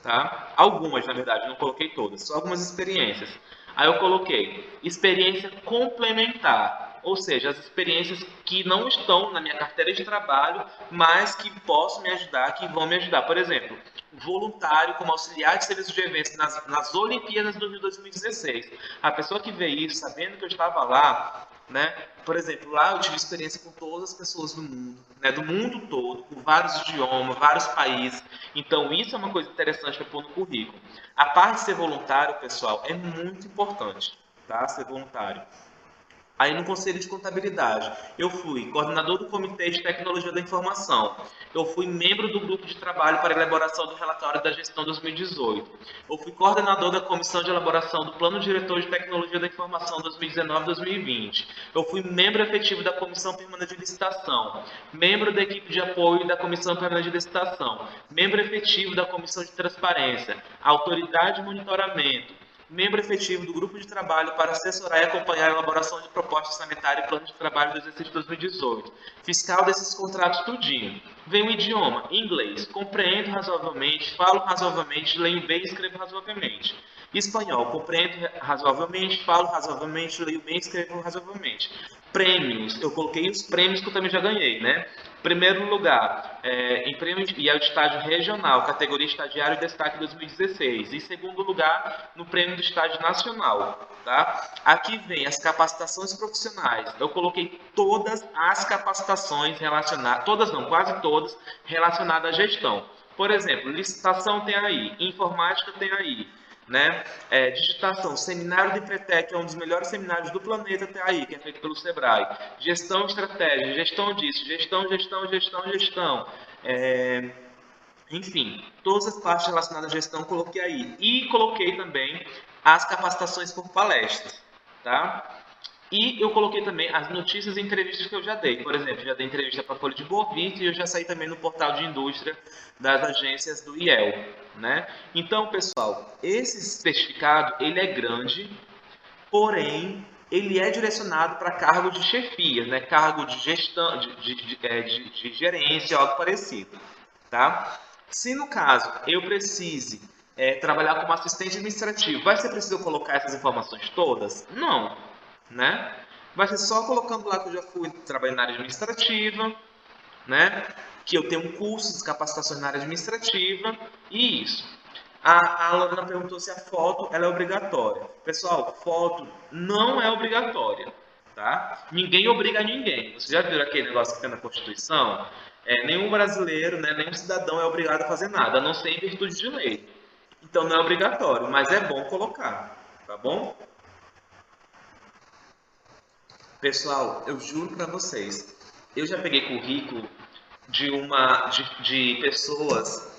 tá? Algumas, na verdade, não coloquei todas, só algumas experiências. Aí eu coloquei experiência complementar, ou seja, as experiências que não estão na minha carteira de trabalho, mas que possam me ajudar, que vão me ajudar. Por exemplo, voluntário como auxiliar de serviço de eventos nas Olimpíadas do Rio 2016. A pessoa que vê isso, sabendo que eu estava lá, né? Por exemplo, lá eu tive experiência com todas as pessoas do mundo, né? Do mundo todo, com vários idiomas, vários países. Então, isso é uma coisa interessante para pôr no currículo. A parte de ser voluntário, pessoal, é muito importante, tá? Ser voluntário. Aí no Conselho de Contabilidade, eu fui coordenador do Comitê de Tecnologia da Informação. Eu fui membro do grupo de trabalho para a elaboração do relatório da gestão 2018. Eu fui coordenador da comissão de elaboração do Plano Diretor de Tecnologia da Informação 2019-2020. Eu fui membro efetivo da Comissão Permanente de Licitação, membro da equipe de apoio da Comissão Permanente de Licitação, membro efetivo da Comissão de Transparência, Autoridade de Monitoramento, membro efetivo do grupo de trabalho para assessorar e acompanhar a elaboração de propostas sanitárias e plano de trabalho do exercício 2018. Fiscal desses contratos tudinho. Vem o idioma, inglês. Compreendo razoavelmente, falo razoavelmente, leio bem e escrevo razoavelmente. Espanhol, compreendo razoavelmente, falo razoavelmente, leio bem e escrevo razoavelmente. Prêmios, eu coloquei os prêmios que eu também já ganhei, né? Primeiro lugar, em prêmio e é o estágio regional, categoria estagiário destaque 2016. Em segundo lugar, no prêmio do estágio nacional, tá? Aqui vem as capacitações profissionais. Eu coloquei todas as capacitações relacionadas, todas não, quase todas, relacionadas à gestão. Por exemplo, licitação tem aí, informática tem aí, né? Digitação, seminário de Empretec, é um dos melhores seminários do planeta até aí, que é feito pelo Sebrae. Gestão, estratégia, gestão disso, gestão. Enfim, todas as partes relacionadas à gestão eu coloquei aí. E coloquei também as capacitações por palestras, tá? E eu coloquei também as notícias e entrevistas que eu já dei. Por exemplo, já dei entrevista para a Folha de Boa Vista e eu já saí também no portal de indústria das agências do IEL, né? Então, pessoal, esse certificado, ele é grande, porém, ele é direcionado para cargo de chefias, né? Cargo de gestão, de gerência, algo parecido, tá? Se no caso eu precise trabalhar como assistente administrativo, vai ser preciso eu colocar essas informações todas? Não, né? Vai ser só colocando lá que eu já fui trabalhando na área administrativa, né? Que eu tenho cursos de capacitações na área administrativa e isso. A Lorena perguntou se a foto ela é obrigatória. Pessoal, foto não é obrigatória, tá? Ninguém obriga ninguém. Vocês já viram aquele negócio que tem na Constituição? Nenhum brasileiro, né, nenhum cidadão é obrigado a fazer nada, a não ser em virtude de lei. Então não é obrigatório, mas é bom colocar, tá bom? Pessoal, eu juro para vocês, eu já peguei currículo de pessoas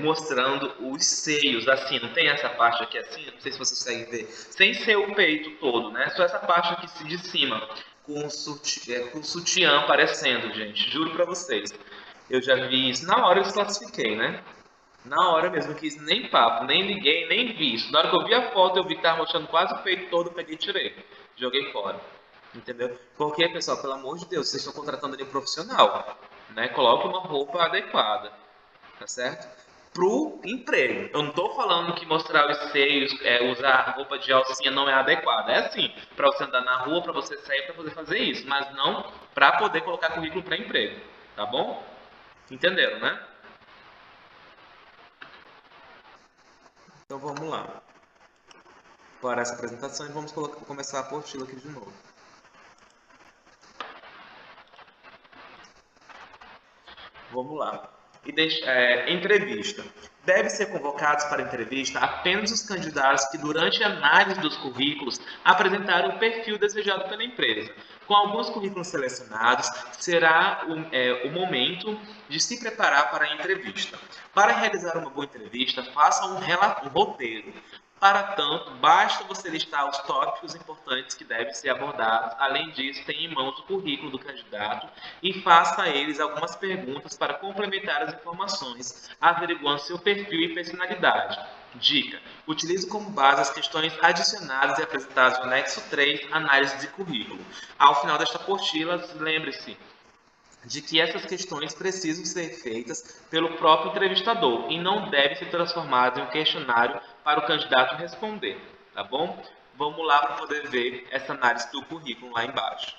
mostrando os seios, assim, não tem essa parte aqui assim, não sei se vocês conseguem ver, sem ser o peito todo, né? Só essa parte aqui de cima, com o sutiã aparecendo, gente, juro pra vocês. Eu já vi isso, na hora eu desclassifiquei, né? Na hora mesmo, não quis nem papo, nem liguei, nem vi isso. Na hora que eu vi a foto, eu vi que tava mostrando quase o peito todo, eu peguei e tirei. Joguei fora. Entendeu? Porque, pessoal, pelo amor de Deus, vocês estão contratando ali um profissional, né? Coloque uma roupa adequada, tá certo? Pro emprego. Eu não tô falando que mostrar os seios, usar roupa de alcinha não é adequado. É assim, para você andar na rua, para você sair, para poder fazer isso, mas não para poder colocar currículo para emprego, tá bom? Entenderam, né? Então vamos lá. Para essa apresentação e vamos começar a apostila aqui de novo. Vamos lá. Entrevista. Deve ser convocados para entrevista apenas os candidatos que, durante a análise dos currículos, apresentaram o perfil desejado pela empresa. Com alguns currículos selecionados, será o momento de se preparar para a entrevista. Para realizar uma boa entrevista, faça um roteiro. Para tanto, basta você listar os tópicos importantes que devem ser abordados. Além disso, tenha em mãos o currículo do candidato e faça a eles algumas perguntas para complementar as informações, averiguando seu perfil e personalidade. Dica: utilize como base as questões adicionadas e apresentadas no anexo 3, análise de currículo. Ao final desta apostila, lembre-se de que essas questões precisam ser feitas pelo próprio entrevistador e não devem ser transformadas em um questionário para o candidato responder, tá bom? Vamos lá para poder ver essa análise do currículo lá embaixo.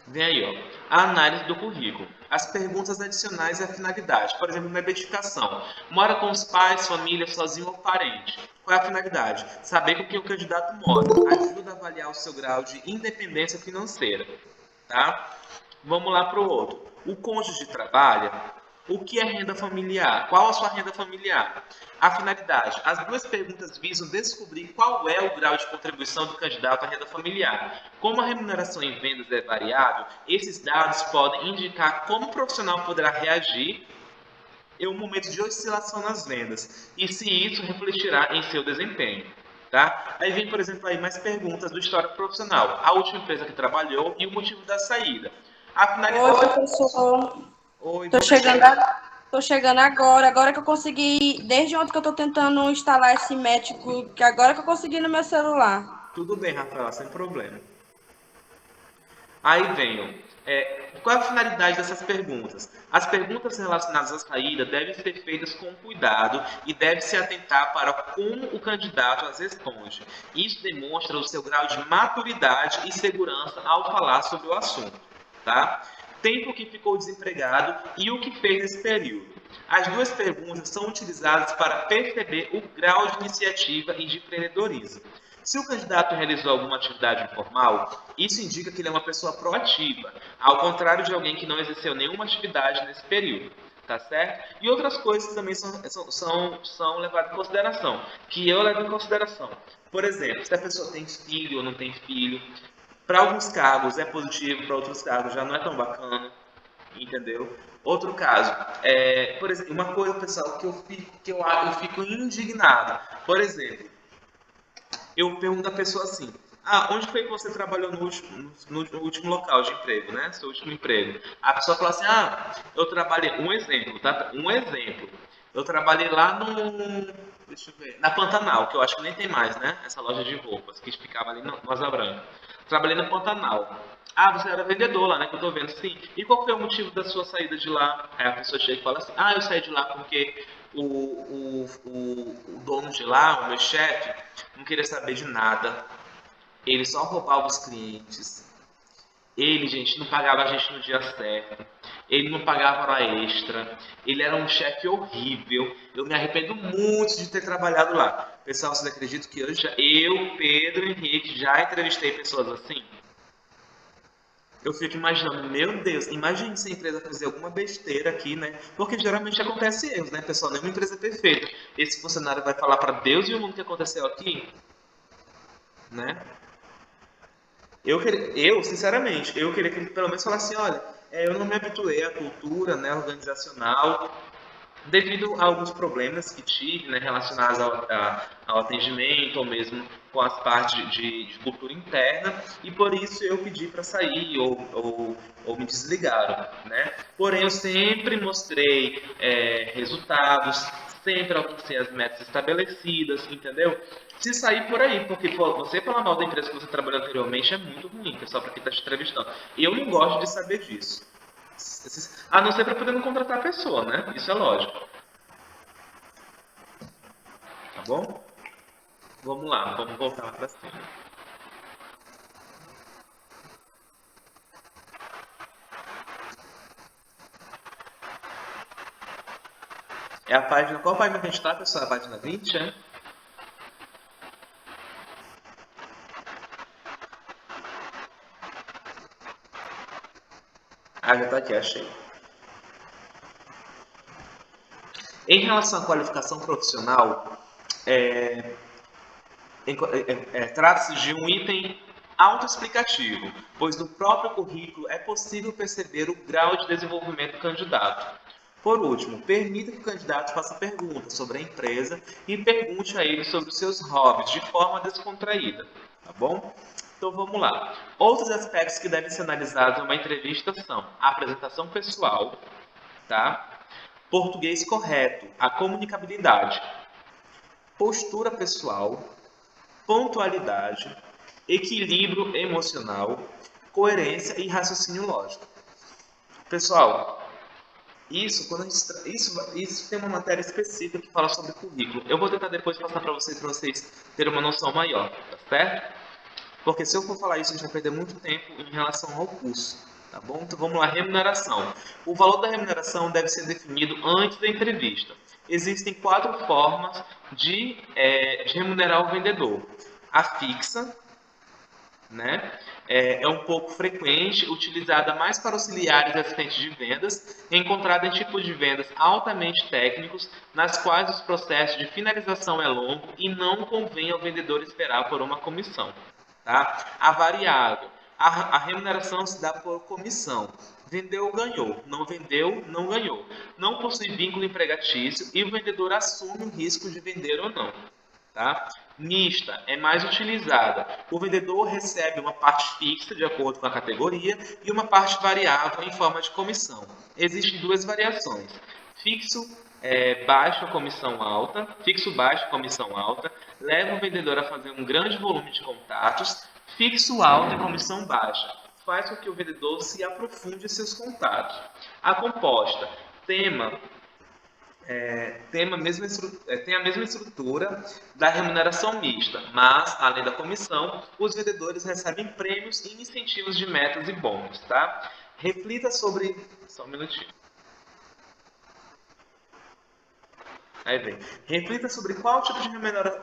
Vem aí, ó, a análise do currículo. As perguntas adicionais e a finalidade. Por exemplo, na identificação. Mora com os pais, família, sozinho ou parente. Qual é a finalidade? Saber com quem o candidato mora. Ajuda a avaliar o seu grau de independência financeira. Tá? Vamos lá para o outro. O cônjuge trabalha? O que é renda familiar? Qual a sua renda familiar? A finalidade. As duas perguntas visam descobrir qual é o grau de contribuição do candidato à renda familiar. Como a remuneração em vendas é variável, esses dados podem indicar como o profissional poderá reagir em um momento de oscilação nas vendas e se isso refletirá em seu desempenho. Tá? Aí vem, por exemplo, aí mais perguntas do histórico profissional. A última empresa que trabalhou e o motivo da saída. A finalidade... Oi, professor. Oi, Tô chegando agora que eu consegui, desde ontem que eu tô tentando instalar esse médico, que agora que eu consegui no meu celular. Tudo bem, Rafaela, sem problema. Aí venham. Qual é a finalidade dessas perguntas? As perguntas relacionadas à saída devem ser feitas com cuidado e deve se atentar para como o candidato as responde. Isso demonstra o seu grau de maturidade e segurança ao falar sobre o assunto. Tá? Tempo que ficou desempregado e o que fez nesse período. As duas perguntas são utilizadas para perceber o grau de iniciativa e de empreendedorismo. Se o candidato realizou alguma atividade informal, isso indica que ele é uma pessoa proativa, ao contrário de alguém que não exerceu nenhuma atividade nesse período. tá certo? E outras coisas também são levadas em consideração, que eu levo em consideração. Por exemplo, se a pessoa tem filho ou não tem filho, para alguns cargos é positivo, para outros cargos já não é tão bacana, entendeu? Outro caso, por exemplo, uma coisa, pessoal, que eu fico indignado. Por exemplo, eu pergunto à pessoa assim: onde foi que você trabalhou no último local de emprego, né? Seu último emprego. A pessoa fala assim: eu trabalhei, um exemplo, tá? Um exemplo. Eu trabalhei lá deixa eu ver, na Pantanal, que eu acho que nem tem mais, né? Essa loja de roupas, que ficava ali no Asa Branca. Trabalhei na Pantanal. Você era vendedor lá, né? Que eu tô vendo, sim. E qual foi o motivo da sua saída de lá? Aí a pessoa chega e fala assim: eu saí de lá porque o dono de lá, o meu chefe, não queria saber de nada. Ele só roubava os clientes. Ele, gente, não pagava a gente no dia certo. Ele não pagava hora extra. Ele era um chefe horrível. Eu me arrependo muito de ter trabalhado lá. Pessoal, vocês acreditam que eu, Pedro Henrique, já entrevistei pessoas assim? Eu fico imaginando, meu Deus, imagine se a empresa fazer alguma besteira aqui, né? Porque geralmente acontece erros, né, pessoal? Nenhuma empresa é perfeita. Esse funcionário vai falar para Deus e o mundo que aconteceu aqui, né? Sinceramente, eu queria que ele pelo menos falasse assim: olha, eu não me habituei à cultura, né, organizacional, devido a alguns problemas que tive, né, relacionados ao atendimento ou mesmo com as partes de cultura interna, e por isso eu pedi para sair ou me desligaram, né? Porém, eu sempre mostrei resultados, sempre alcancei as metas estabelecidas, entendeu? Se sair por aí, porque você falar mal da empresa que você trabalhou anteriormente é muito ruim, pessoal, para quem está te entrevistando. E eu não gosto de saber disso. A não ser para poder não contratar a pessoa, né? Isso é lógico. Tá bom? Vamos lá, vamos voltar lá para cima. É a página. Qual página que a gente está, pessoal? A página 20, é? Já está aqui, achei. Em relação à qualificação profissional, trata-se de um item autoexplicativo, pois no próprio currículo é possível perceber o grau de desenvolvimento do candidato. Por último, permita que o candidato faça perguntas sobre a empresa e pergunte a ele sobre os seus hobbies de forma descontraída, tá bom? Então vamos lá. Outros aspectos que devem ser analisados em uma entrevista são a apresentação pessoal, tá? Português correto, a comunicabilidade, postura pessoal, pontualidade, equilíbrio emocional, coerência e raciocínio lógico. Pessoal, isso tem uma matéria específica que fala sobre currículo. Eu vou tentar depois passar para vocês terem uma noção maior, tá certo? Porque se eu for falar isso, a gente vai perder muito tempo em relação ao curso, tá bom? Então vamos lá, remuneração. O valor da remuneração deve ser definido antes da entrevista. Existem 4 formas de remunerar o vendedor. A fixa, né? É um pouco frequente, utilizada mais para auxiliares e assistentes de vendas, encontrada em tipos de vendas altamente técnicos, nas quais os processos de finalização é longo e não convém ao vendedor esperar por uma comissão. Tá? A variável. A remuneração se dá por comissão. Vendeu, ganhou. Não vendeu, não ganhou. Não possui vínculo empregatício e o vendedor assume o risco de vender ou não. Tá? Mista é mais utilizada. O vendedor recebe uma parte fixa, de acordo com a categoria, e uma parte variável em forma de comissão. Existem 2 variações. Fixo baixo, comissão alta. Fixo baixo, comissão alta. Leva o vendedor a fazer um grande volume de contatos. Fixo alto e comissão baixa. Faz com que o vendedor se aprofunde em seus contatos. A composta. Tem a mesma estrutura da remuneração mista, mas, além da comissão, os vendedores recebem prêmios e incentivos de metas e bônus, tá? Reflita sobre... Só um minutinho. Aí vem. Reflita sobre qual tipo de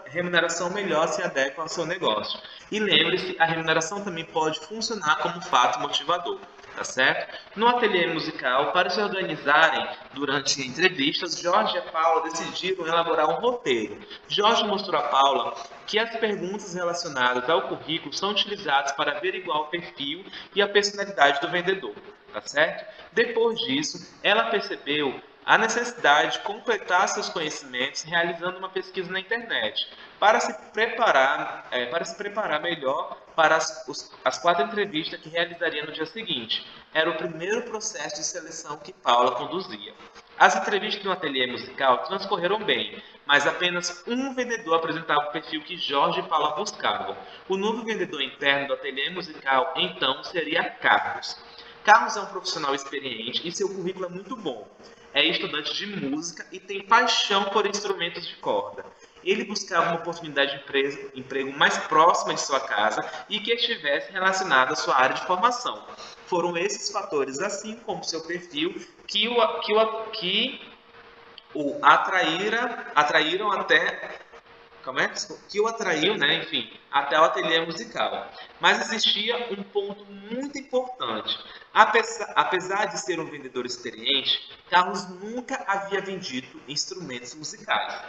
remuneração melhor se adequa ao seu negócio. E lembre-se, a remuneração também pode funcionar como fato motivador. tá certo? No ateliê musical, para se organizarem durante entrevistas, Jorge e a Paula decidiram elaborar um roteiro. Jorge mostrou a Paula que as perguntas relacionadas ao currículo são utilizadas para averiguar o perfil e a personalidade do vendedor, tá certo? Depois disso, ela percebeu a necessidade de completar seus conhecimentos realizando uma pesquisa na internet para se preparar melhor para as 4 entrevistas que realizaria no dia seguinte. Era o primeiro processo de seleção que Paula conduzia. As entrevistas no ateliê musical transcorreram bem, mas apenas um vendedor apresentava o perfil que Jorge e Paula buscavam. O novo vendedor interno do ateliê musical, então, seria Carlos. Carlos é um profissional experiente e seu currículo é muito bom. É estudante de música e tem paixão por instrumentos de corda. Ele buscava uma oportunidade de emprego mais próxima de sua casa e que estivesse relacionada à sua área de formação. Foram esses fatores, assim como seu perfil, que o atraíram até... que o atraiu, enfim, até o ateliê musical. Mas existia um ponto muito importante. Apesar de ser um vendedor experiente, Carlos nunca havia vendido instrumentos musicais.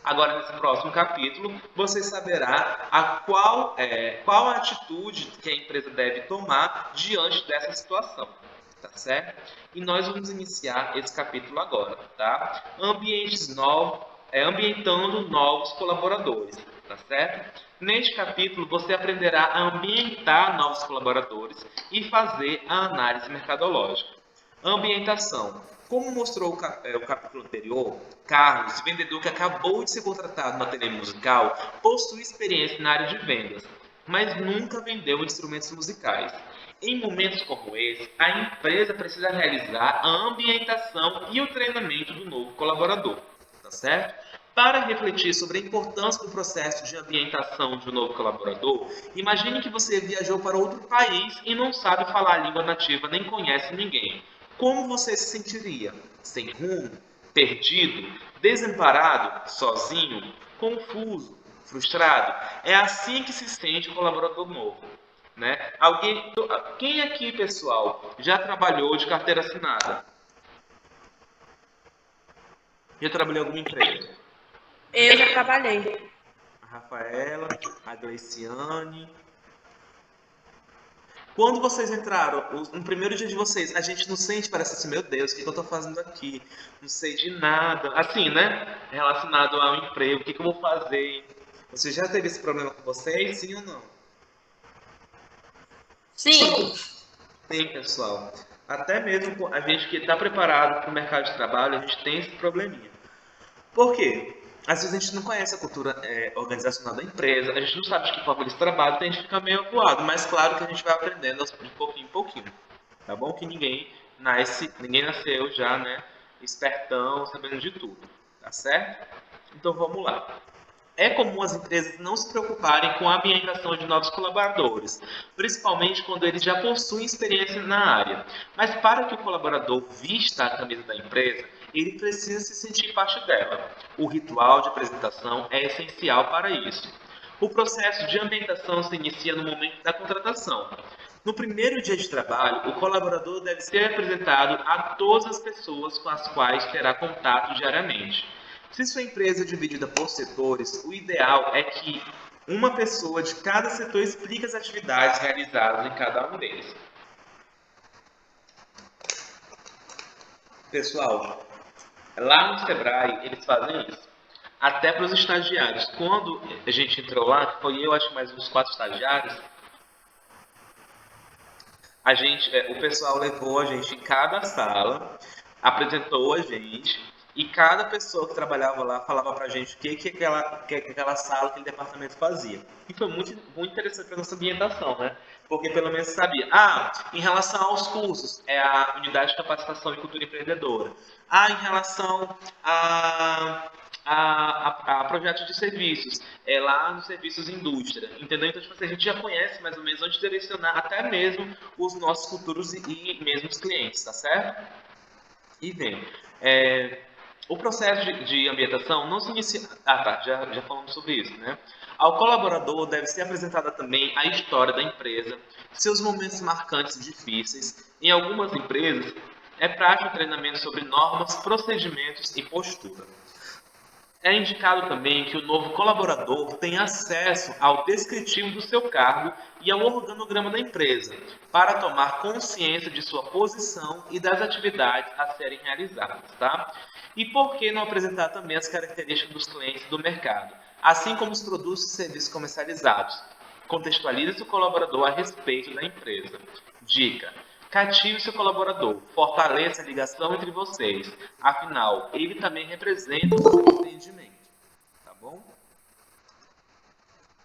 Agora, nesse próximo capítulo, você saberá qual a atitude que a empresa deve tomar diante dessa situação. Tá certo? E nós vamos iniciar esse capítulo agora, tá? Ambientando novos colaboradores, tá certo? Neste capítulo, você aprenderá a ambientar novos colaboradores e fazer a análise mercadológica. Ambientação. Como mostrou o capítulo anterior, Carlos, vendedor que acabou de ser contratado no ateliê musical, possui experiência na área de vendas, mas nunca vendeu instrumentos musicais. Em momentos como esse, a empresa precisa realizar a ambientação e o treinamento do novo colaborador, tá certo? Para refletir sobre a importância do processo de ambientação de um novo colaborador, imagine que você viajou para outro país e não sabe falar a língua nativa nem conhece ninguém. Como você se sentiria? Sem rumo? Perdido? Desamparado? Sozinho? Confuso? Frustrado? É assim que se sente o colaborador novo, né? Quem aqui, pessoal, já trabalhou de carteira assinada? Já trabalhou em alguma empresa? Eu já trabalhei. A Rafaela, a Gleiciane. Quando vocês entraram, no primeiro dia de vocês, a gente não sente, parece assim, meu Deus, o que eu estou fazendo aqui? Não sei de nada. Assim, né? Relacionado ao emprego, o que eu vou fazer? Você já teve esse problema com vocês, sim ou não? Sim. Sim, pessoal. Até mesmo a gente que está preparado para o mercado de trabalho, a gente tem esse probleminha. Por quê? Às vezes a gente não conhece a cultura organizacional da empresa, a gente não sabe de que forma eles trabalham, então a gente fica meio avoado. Mas claro que a gente vai aprendendo de pouquinho em pouquinho. Tá bom? Que ninguém nasceu já, né, espertão, sabendo de tudo. Tá certo? Então vamos lá. É comum as empresas não se preocuparem com a ambientação de novos colaboradores, principalmente quando eles já possuem experiência na área. Mas para que o colaborador vista a camisa da empresa, ele precisa se sentir parte dela. O ritual de apresentação é essencial para isso. O processo de ambientação se inicia no momento da contratação. No primeiro dia de trabalho, o colaborador deve ser apresentado a todas as pessoas com as quais terá contato diariamente. Se sua empresa é dividida por setores, o ideal é que uma pessoa de cada setor explique as atividades realizadas em cada um deles. Pessoal, lá no Sebrae eles fazem isso. Até para os estagiários. Quando a gente entrou lá, que foi eu, acho que mais uns 4 estagiários, o pessoal levou a gente em cada sala, apresentou a gente, e cada pessoa que trabalhava lá falava pra gente o que aquela sala, aquele departamento fazia. E foi muito, muito interessante para nossa ambientação, né? Porque pelo menos sabia. Em relação aos cursos, é a unidade de capacitação e cultura empreendedora. Em relação a projetos de serviços, é lá nos serviços indústria, entendeu? Então, tipo assim, a gente já conhece mais ou menos onde direcionar até mesmo os nossos futuros e mesmo os clientes, tá certo? E vem. O processo de ambientação não se inicia... Ah, tá, já falamos sobre isso, né? Ao colaborador deve ser apresentada também a história da empresa, seus momentos marcantes e difíceis. Em algumas empresas, é prático treinamento sobre normas, procedimentos e postura. É indicado também que o novo colaborador tenha acesso ao descritivo do seu cargo e ao organograma da empresa, para tomar consciência de sua posição e das atividades a serem realizadas, tá? E por que não apresentar também as características dos clientes do mercado, assim como os produtos e serviços comercializados? Contextualize o colaborador a respeito da empresa. Dica: cative seu colaborador, fortaleça a ligação entre vocês. Afinal, ele também representa o seu empreendimento. Tá bom?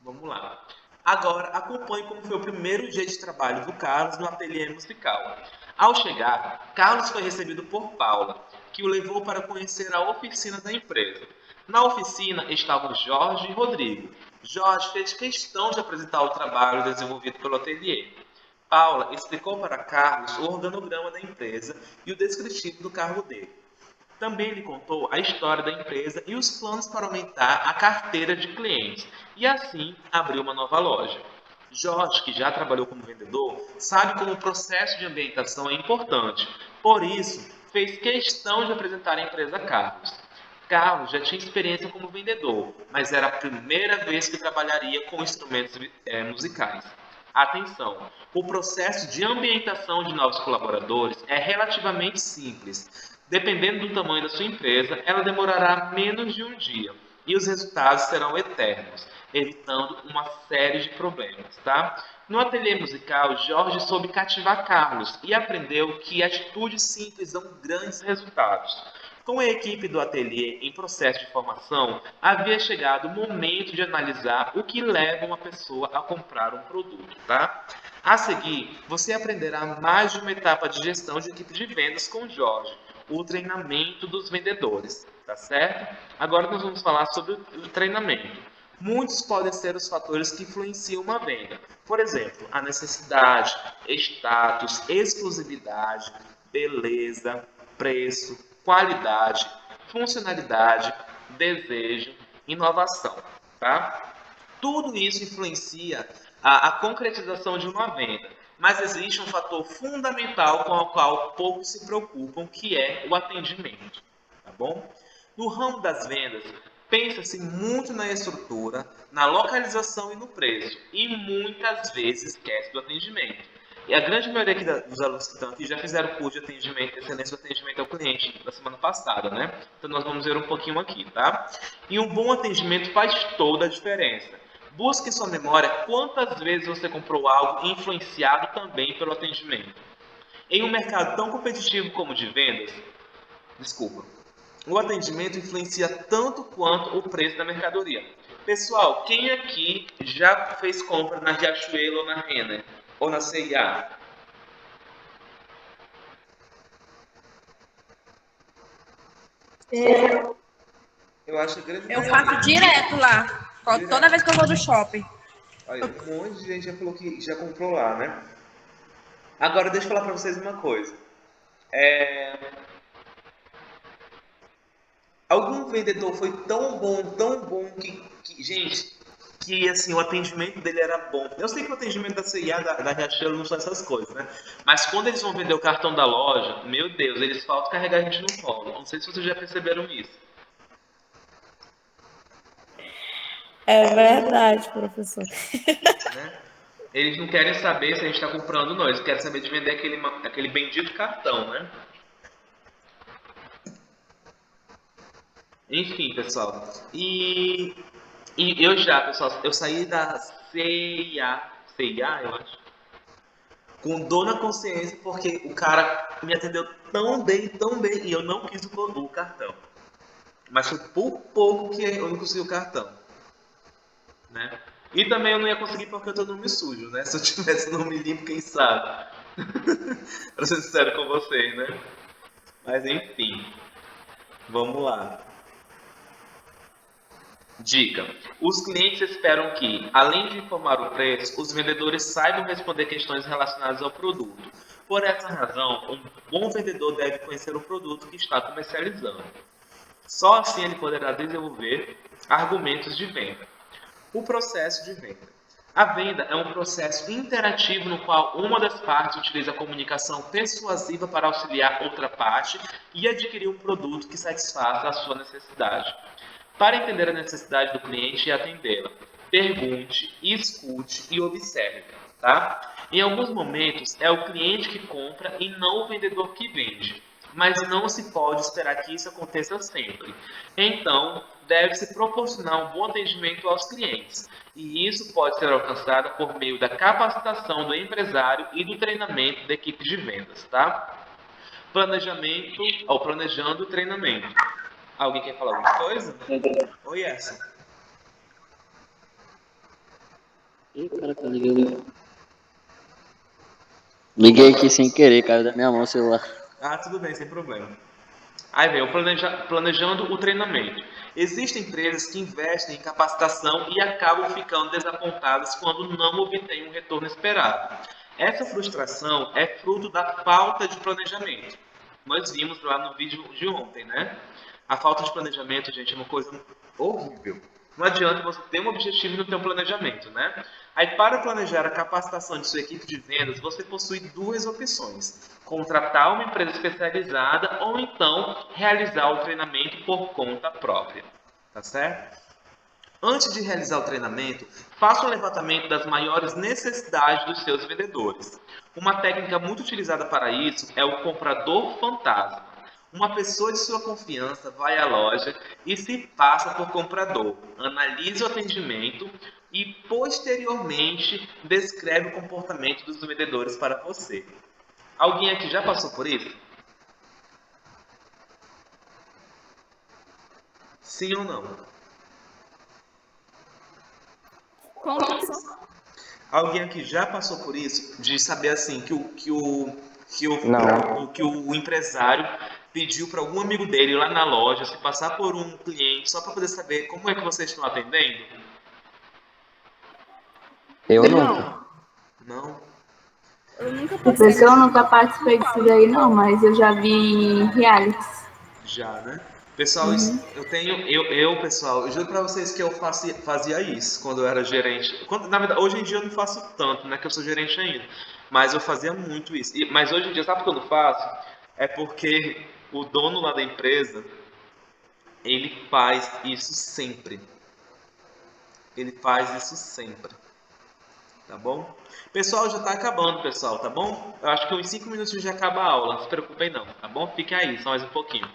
Vamos lá. Agora, acompanhe como foi o primeiro dia de trabalho do Carlos no ateliê musical. Ao chegar, Carlos foi recebido por Paula, que o levou para conhecer a oficina da empresa. Na oficina estavam Jorge e Rodrigo. Jorge fez questão de apresentar o trabalho desenvolvido pelo ateliê. Paula explicou para Carlos o organograma da empresa e o descritivo do cargo dele. Também lhe contou a história da empresa e os planos para aumentar a carteira de clientes e assim abriu uma nova loja. Jorge, que já trabalhou como vendedor, sabe como o processo de ambientação é importante. Por isso, fez questão de apresentar a empresa a Carlos. Carlos já tinha experiência como vendedor, mas era a primeira vez que trabalharia com instrumentos musicais. Atenção! O processo de ambientação de novos colaboradores é relativamente simples. Dependendo do tamanho da sua empresa, ela demorará menos de um dia e os resultados serão eternos, evitando uma série de problemas, tá? No ateliê musical, Jorge soube cativar Carlos e aprendeu que atitudes simples dão grandes resultados. Com a equipe do ateliê em processo de formação, havia chegado o momento de analisar o que leva uma pessoa a comprar um produto, tá? A seguir, você aprenderá mais de uma etapa de gestão de equipe de vendas com Jorge, o treinamento dos vendedores, tá certo? Agora nós vamos falar sobre o treinamento. Muitos podem ser os fatores que influenciam uma venda. Por exemplo, a necessidade, status, exclusividade, beleza, preço, qualidade, funcionalidade, desejo, inovação, tá? Tudo isso influencia a concretização de uma venda, mas existe um fator fundamental com o qual poucos se preocupam, que é o atendimento, tá bom? No ramo das vendas, pensa-se muito na estrutura, na localização e no preço, e muitas vezes esquece do atendimento. E a grande maioria aqui dos alunos que estão aqui já fizeram o curso de atendimento, excelência do atendimento ao cliente da semana passada, né? Então nós vamos ver um pouquinho aqui, tá? E um bom atendimento faz toda a diferença. Busque em sua memória quantas vezes você comprou algo influenciado também pelo atendimento. Em um mercado tão competitivo como o de vendas, o atendimento influencia tanto quanto o preço da mercadoria. Pessoal, quem aqui já fez compra na Riachuelo ou na Renner? Ou na CIA? Eu acho que Eu faço direto lá. Toda vez que eu vou no shopping. Olha, um monte de gente já falou que já comprou lá, né? Agora, deixa eu falar pra vocês uma coisa. Algum vendedor foi tão bom que gente, que assim, o atendimento dele era bom. Eu sei que o atendimento da CIA, da Riachuelo, não são essas coisas, né? Mas quando eles vão vender o cartão da loja, meu Deus, eles faltam carregar a gente no colo. Não sei se vocês já perceberam isso. É verdade, professor. Né? Eles não querem saber se a gente está comprando ou não, eles querem saber de vender aquele bendito cartão, né? Enfim, pessoal. E pessoal, eu saí da CIA, eu acho, com dor na consciência, porque o cara me atendeu tão bem, e eu não quis o cartão. Mas foi por pouco que eu não consegui o cartão. Né? E também eu não ia conseguir porque eu tô nome sujo, né? Se eu tivesse nome limpo, quem sabe? Pra ser sincero com vocês, né? Mas enfim, vamos lá. Dica: os clientes esperam que, além de informar o preço, os vendedores saibam responder questões relacionadas ao produto. Por essa razão, um bom vendedor deve conhecer o produto que está comercializando. Só assim ele poderá desenvolver argumentos de venda. O processo de venda. A venda é um processo interativo no qual uma das partes utiliza a comunicação persuasiva para auxiliar outra parte e adquirir um produto que satisfaça a sua necessidade. Para entender a necessidade do cliente e atendê-la, pergunte, escute e observe. Tá? Em alguns momentos, é o cliente que compra e não o vendedor que vende. Mas não se pode esperar que isso aconteça sempre. Então, deve-se proporcionar um bom atendimento aos clientes. E isso pode ser alcançado por meio da capacitação do empresário e do treinamento da equipe de vendas. Tá? Planejamento, ou planejando o treinamento. Alguém quer falar alguma coisa? Oi, essa. Liguei aqui sem querer, caiu da minha mão o celular. Ah, tudo bem, sem problema. Aí vem o planejando o treinamento. Existem empresas que investem em capacitação e acabam ficando desapontadas quando não obtêm um retorno esperado. Essa frustração é fruto da falta de planejamento. Nós vimos lá no vídeo de ontem, né? A falta de planejamento, gente, é uma coisa horrível. Não adianta você ter um objetivo e não ter um planejamento, né? Aí, para planejar a capacitação de sua equipe de vendas, você possui duas opções: contratar uma empresa especializada ou então realizar o treinamento por conta própria. Tá certo? Antes de realizar o treinamento, faça um levantamento das maiores necessidades dos seus vendedores. Uma técnica muito utilizada para isso é o comprador fantasma. Uma pessoa de sua confiança vai à loja e se passa por comprador, analisa o atendimento e posteriormente descreve o comportamento dos vendedores para você. Alguém aqui já passou por isso? Sim ou não? Alguém aqui já passou por isso? De saber assim que o empresário pediu para algum amigo dele lá na loja se passar por um cliente só para poder saber como é que vocês estão atendendo? Eu nunca. Não? Eu nunca participei disso daí, não, mas eu já vi em realities. Já, né? Pessoal, pessoal, eu juro pra vocês que eu fazia isso quando eu era gerente. Na verdade, hoje em dia eu não faço tanto, né? Que eu sou gerente ainda. Mas eu fazia muito isso. Mas hoje em dia, sabe o que eu não faço? É porque o dono lá da empresa, ele faz isso sempre. Ele faz isso sempre. Tá bom? Pessoal, já tá acabando, pessoal, tá bom? Eu acho que uns 5 minutos já acaba a aula, não se preocupem não, tá bom? Fiquem aí, só mais um pouquinho.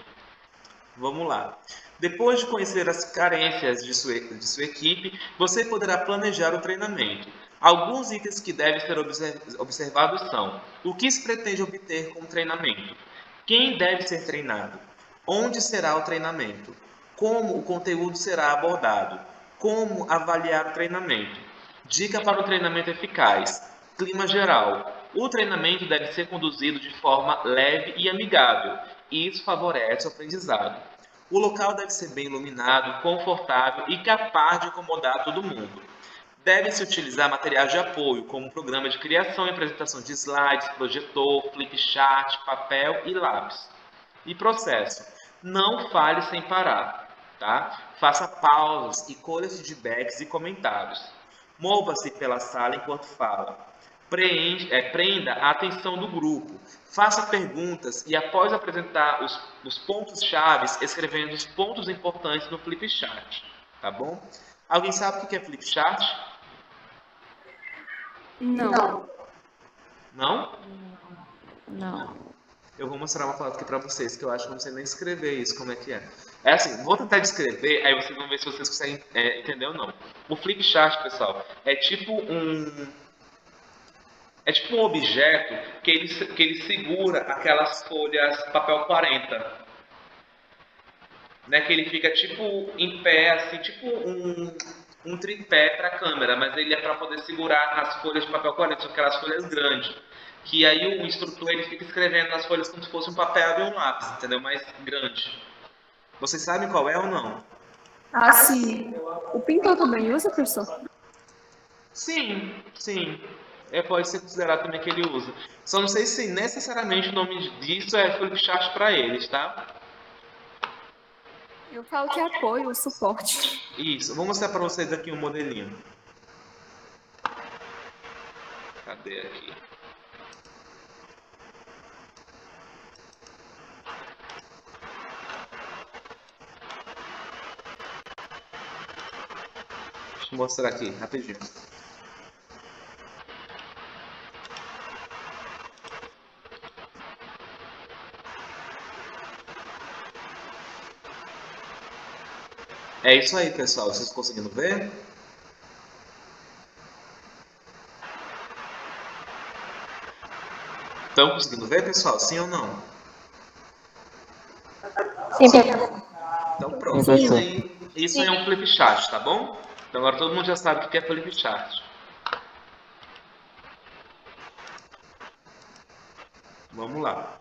Vamos lá. Depois de conhecer as carências de sua equipe, você poderá planejar o treinamento. Alguns itens que devem ser observados são: o que se pretende obter com o treinamento? Quem deve ser treinado? Onde será o treinamento? Como o conteúdo será abordado? Como avaliar o treinamento? Dica para o treinamento eficaz. Clima geral. O treinamento deve ser conduzido de forma leve e amigável. Isso favorece o aprendizado. O local deve ser bem iluminado, confortável e capaz de acomodar todo mundo. Deve-se utilizar materiais de apoio, como programa de criação e apresentação de slides, projetor, flipchart, papel e lápis. E processo. Não fale sem parar. Tá? Faça pausas e colha feedbacks e comentários. Mova-se pela sala enquanto fala. Prenda a atenção do grupo. Faça perguntas e, após apresentar os pontos-chave, escrevendo os pontos importantes no flipchart. Tá bom? Alguém sabe o que é flipchart? Não. Não? Não. Eu vou mostrar uma foto aqui pra vocês, que eu acho que eu não sei nem escrever isso, como é que é. É assim, vou tentar descrever, aí vocês vão ver se vocês conseguem entender ou não. O flipchart, pessoal, é tipo um objeto que ele segura aquelas folhas papel 40. Né, que ele fica tipo em pé, assim, tipo um tripé para a câmera, mas ele é para poder segurar as folhas de papel 40, são aquelas folhas grandes. Que aí o instrutor ele fica escrevendo nas folhas como se fosse um papel e um lápis, entendeu? Mais grande. Vocês sabem qual é ou não? Ah, sim. O pintor também usa, professor? Sim, sim. Pode ser considerado também que ele usa. Só não sei se necessariamente o nome disso é flipchart para eles, tá? Eu falo que apoio, o suporte. Isso, vou mostrar para vocês aqui um modelinho. Cadê aqui? Deixa eu mostrar aqui, rapidinho. É isso aí, pessoal. Vocês conseguindo ver? Estão conseguindo ver, pessoal? Sim ou não? Sim, Então pronto. Isso aí é um flip chart, tá bom? Então agora todo mundo já sabe o que é flip chart. Vamos lá.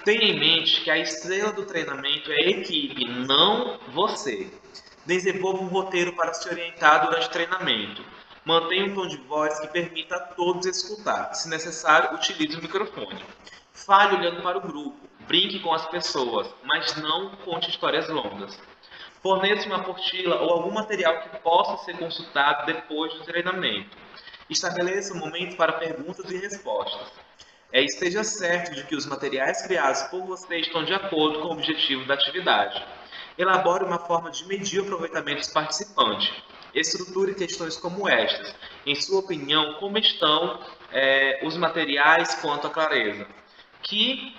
Tenha em mente que a estrela do treinamento é a equipe, não você. Desenvolva um roteiro para se orientar durante o treinamento. Mantenha um tom de voz que permita a todos escutar. Se necessário, utilize o microfone. Fale olhando para o grupo. Brinque com as pessoas, mas não conte histórias longas. Forneça uma apostila ou algum material que possa ser consultado depois do treinamento. Estabeleça um momento para perguntas e respostas. Esteja certo de que os materiais criados por você estão de acordo com o objetivo da atividade. Elabore uma forma de medir o aproveitamento dos participantes. Estruture questões como estas. Em sua opinião, como estão os materiais quanto à clareza? Que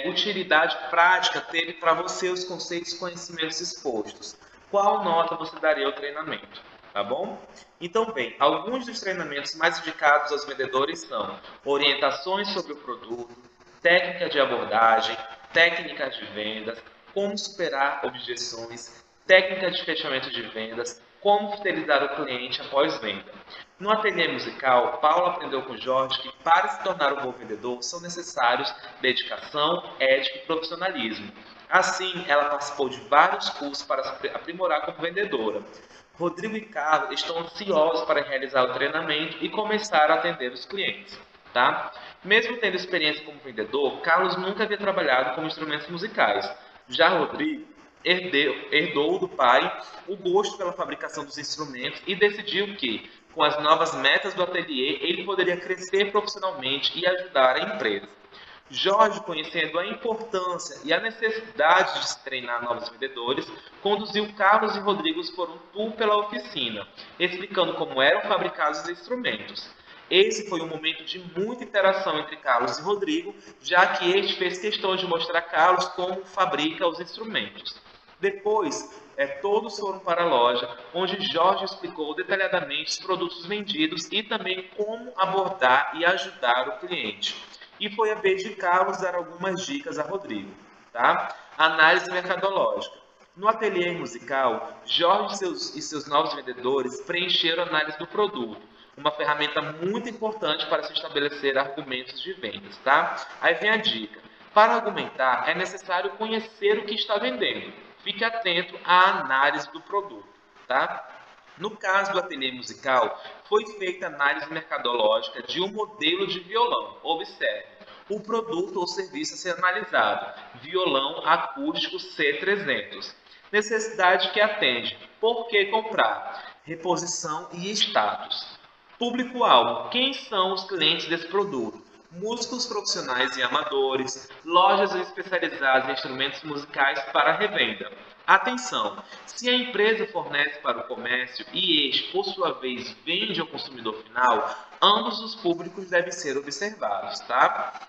utilidade prática teve para você os conceitos e conhecimentos expostos? Qual nota você daria ao treinamento? Tá bom? Então, bem, alguns dos treinamentos mais indicados aos vendedores são orientações sobre o produto, técnica de abordagem, técnicas de vendas, como superar objeções, técnica de fechamento de vendas, como fidelizar o cliente após venda. No ateliê musical, Paula aprendeu com Jorge que para se tornar um bom vendedor são necessários dedicação, ética e profissionalismo. Assim, ela participou de vários cursos para se aprimorar como vendedora. Rodrigo e Carlos estão ansiosos para realizar o treinamento e começar a atender os clientes. Tá? Mesmo tendo experiência como vendedor, Carlos nunca havia trabalhado com instrumentos musicais. Já Rodrigo herdou do pai o gosto pela fabricação dos instrumentos e decidiu que, com as novas metas do ateliê, ele poderia crescer profissionalmente e ajudar a empresa. Jorge, conhecendo a importância e a necessidade de se treinar novos vendedores, conduziu Carlos e Rodrigo por um tour pela oficina, explicando como eram fabricados os instrumentos. Esse foi um momento de muita interação entre Carlos e Rodrigo, já que este fez questão de mostrar a Carlos como fabrica os instrumentos. Depois, todos foram para a loja, onde Jorge explicou detalhadamente os produtos vendidos e também como abordar e ajudar o cliente. E foi a vez de Carlos dar algumas dicas a Rodrigo. Tá? Análise mercadológica. No ateliê musical, Jorge e seus novos vendedores preencheram a análise do produto, uma ferramenta muito importante para se estabelecer argumentos de vendas. Tá? Aí vem a dica. Para argumentar, é necessário conhecer o que está vendendo. Fique atento à análise do produto. Tá? No caso do ateliê musical, foi feita análise mercadológica de um modelo de violão. Observe, o produto ou serviço a ser analisado, violão acústico C300. Necessidade que atende, por que comprar, reposição e status. Público-alvo, quem são os clientes desse produto? Músicos profissionais e amadores, lojas especializadas em instrumentos musicais para revenda. Atenção! Se a empresa fornece para o comércio e este, por sua vez, vende ao consumidor final, ambos os públicos devem ser observados, tá?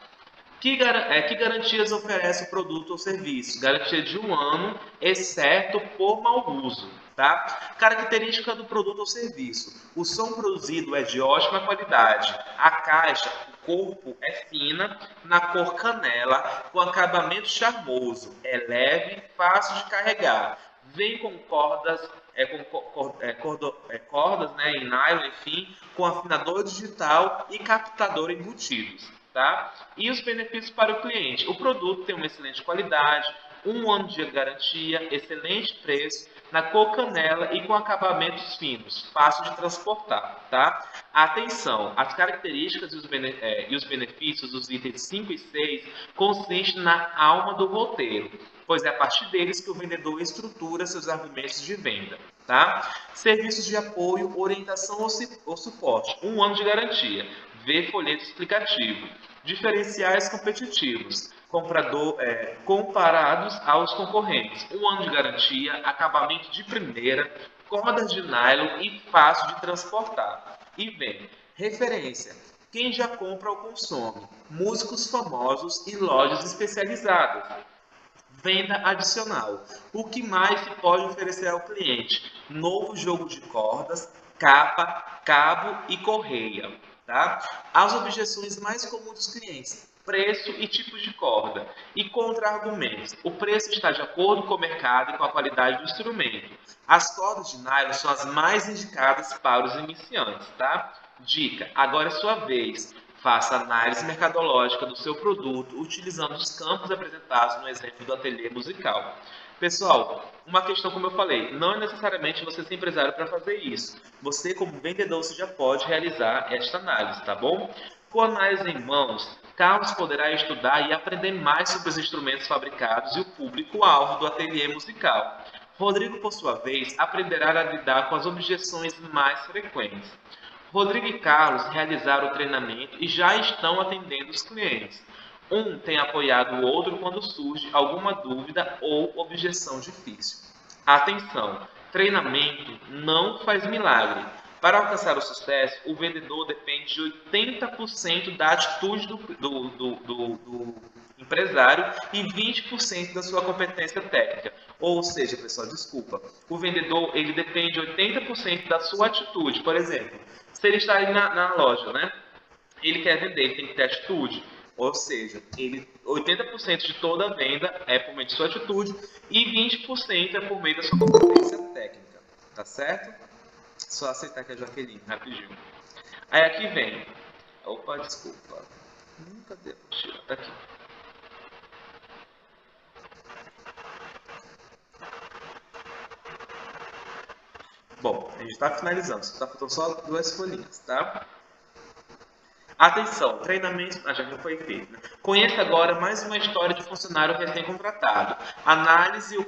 Que garantias oferece o produto ou serviço? Garantia de 1 ano, exceto por mau uso. Tá? Característica do produto ou serviço. O som produzido é de ótima qualidade. A caixa, o corpo é fina, na cor canela, com acabamento charmoso. É leve, fácil de carregar. Vem com cordas, cordas em nylon, enfim, com afinador digital e captador embutidos. Tá? E os benefícios para o cliente. O produto tem uma excelente qualidade, 1 ano de garantia, excelente preço, na cor canela e com acabamentos finos, fácil de transportar, tá? Atenção, as características e os benefícios dos itens 5 e 6 consistem na alma do roteiro, pois é a partir deles que o vendedor estrutura seus argumentos de venda, tá? Serviços de apoio, orientação ou suporte, 1 ano de garantia, vê folheto explicativo. Diferenciais competitivos, comparados aos concorrentes, 1 ano de garantia, acabamento de primeira, cordas de nylon e fácil de transportar. E vem, referência, quem já compra ou consome, músicos famosos e lojas especializadas. Venda adicional. O que mais se pode oferecer ao cliente? Novo jogo de cordas, capa, cabo e correia. Tá? As objeções mais comuns dos clientes: preço e tipo de corda. E contra-argumentos: o preço está de acordo com o mercado e com a qualidade do instrumento. As cordas de nylon são as mais indicadas para os iniciantes. Tá? Dica: agora é sua vez. Faça análise mercadológica do seu produto utilizando os campos apresentados no exemplo do ateliê musical. Pessoal, uma questão como eu falei, não é necessariamente você ser empresário para fazer isso. Você, como vendedor, você já pode realizar esta análise, tá bom? Com a análise em mãos, Carlos poderá estudar e aprender mais sobre os instrumentos fabricados e o público-alvo do ateliê musical. Rodrigo, por sua vez, aprenderá a lidar com as objeções mais frequentes. Rodrigo e Carlos realizaram o treinamento e já estão atendendo os clientes. Um tem apoiado o outro quando surge alguma dúvida ou objeção difícil. Atenção! Treinamento não faz milagre. Para alcançar o sucesso, o vendedor depende de 80% da atitude do empresário e 20% da sua competência técnica. Ou seja, pessoal, desculpa, o vendedor ele depende de 80% da sua atitude. Por exemplo, se ele está aí na loja, né? Ele quer vender, ele tem que ter atitude. Ou seja, 80% de toda a venda é por meio de sua atitude e 20% é por meio da sua competência técnica. Tá certo? Só aceitar aqui a Jaqueline, rapidinho. Aí aqui vem. Opa, desculpa. Cadê? Tá aqui. Bom, a gente está finalizando. Está faltando só 2 folhinhas, tá? Atenção, treinamento... já que não foi feito. Né? Conheça agora mais uma história de funcionário recém-contratado. Analise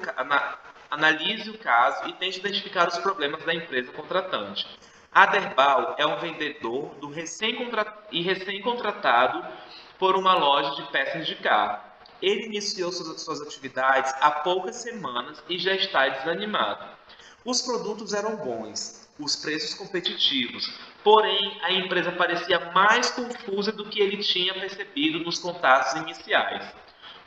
o caso e tente identificar os problemas da empresa contratante. Aderbal é um vendedor recém-contratado por uma loja de peças de carro. Ele iniciou suas atividades há poucas semanas e já está desanimado. Os produtos eram bons, os preços competitivos, porém a empresa parecia mais confusa do que ele tinha percebido nos contatos iniciais.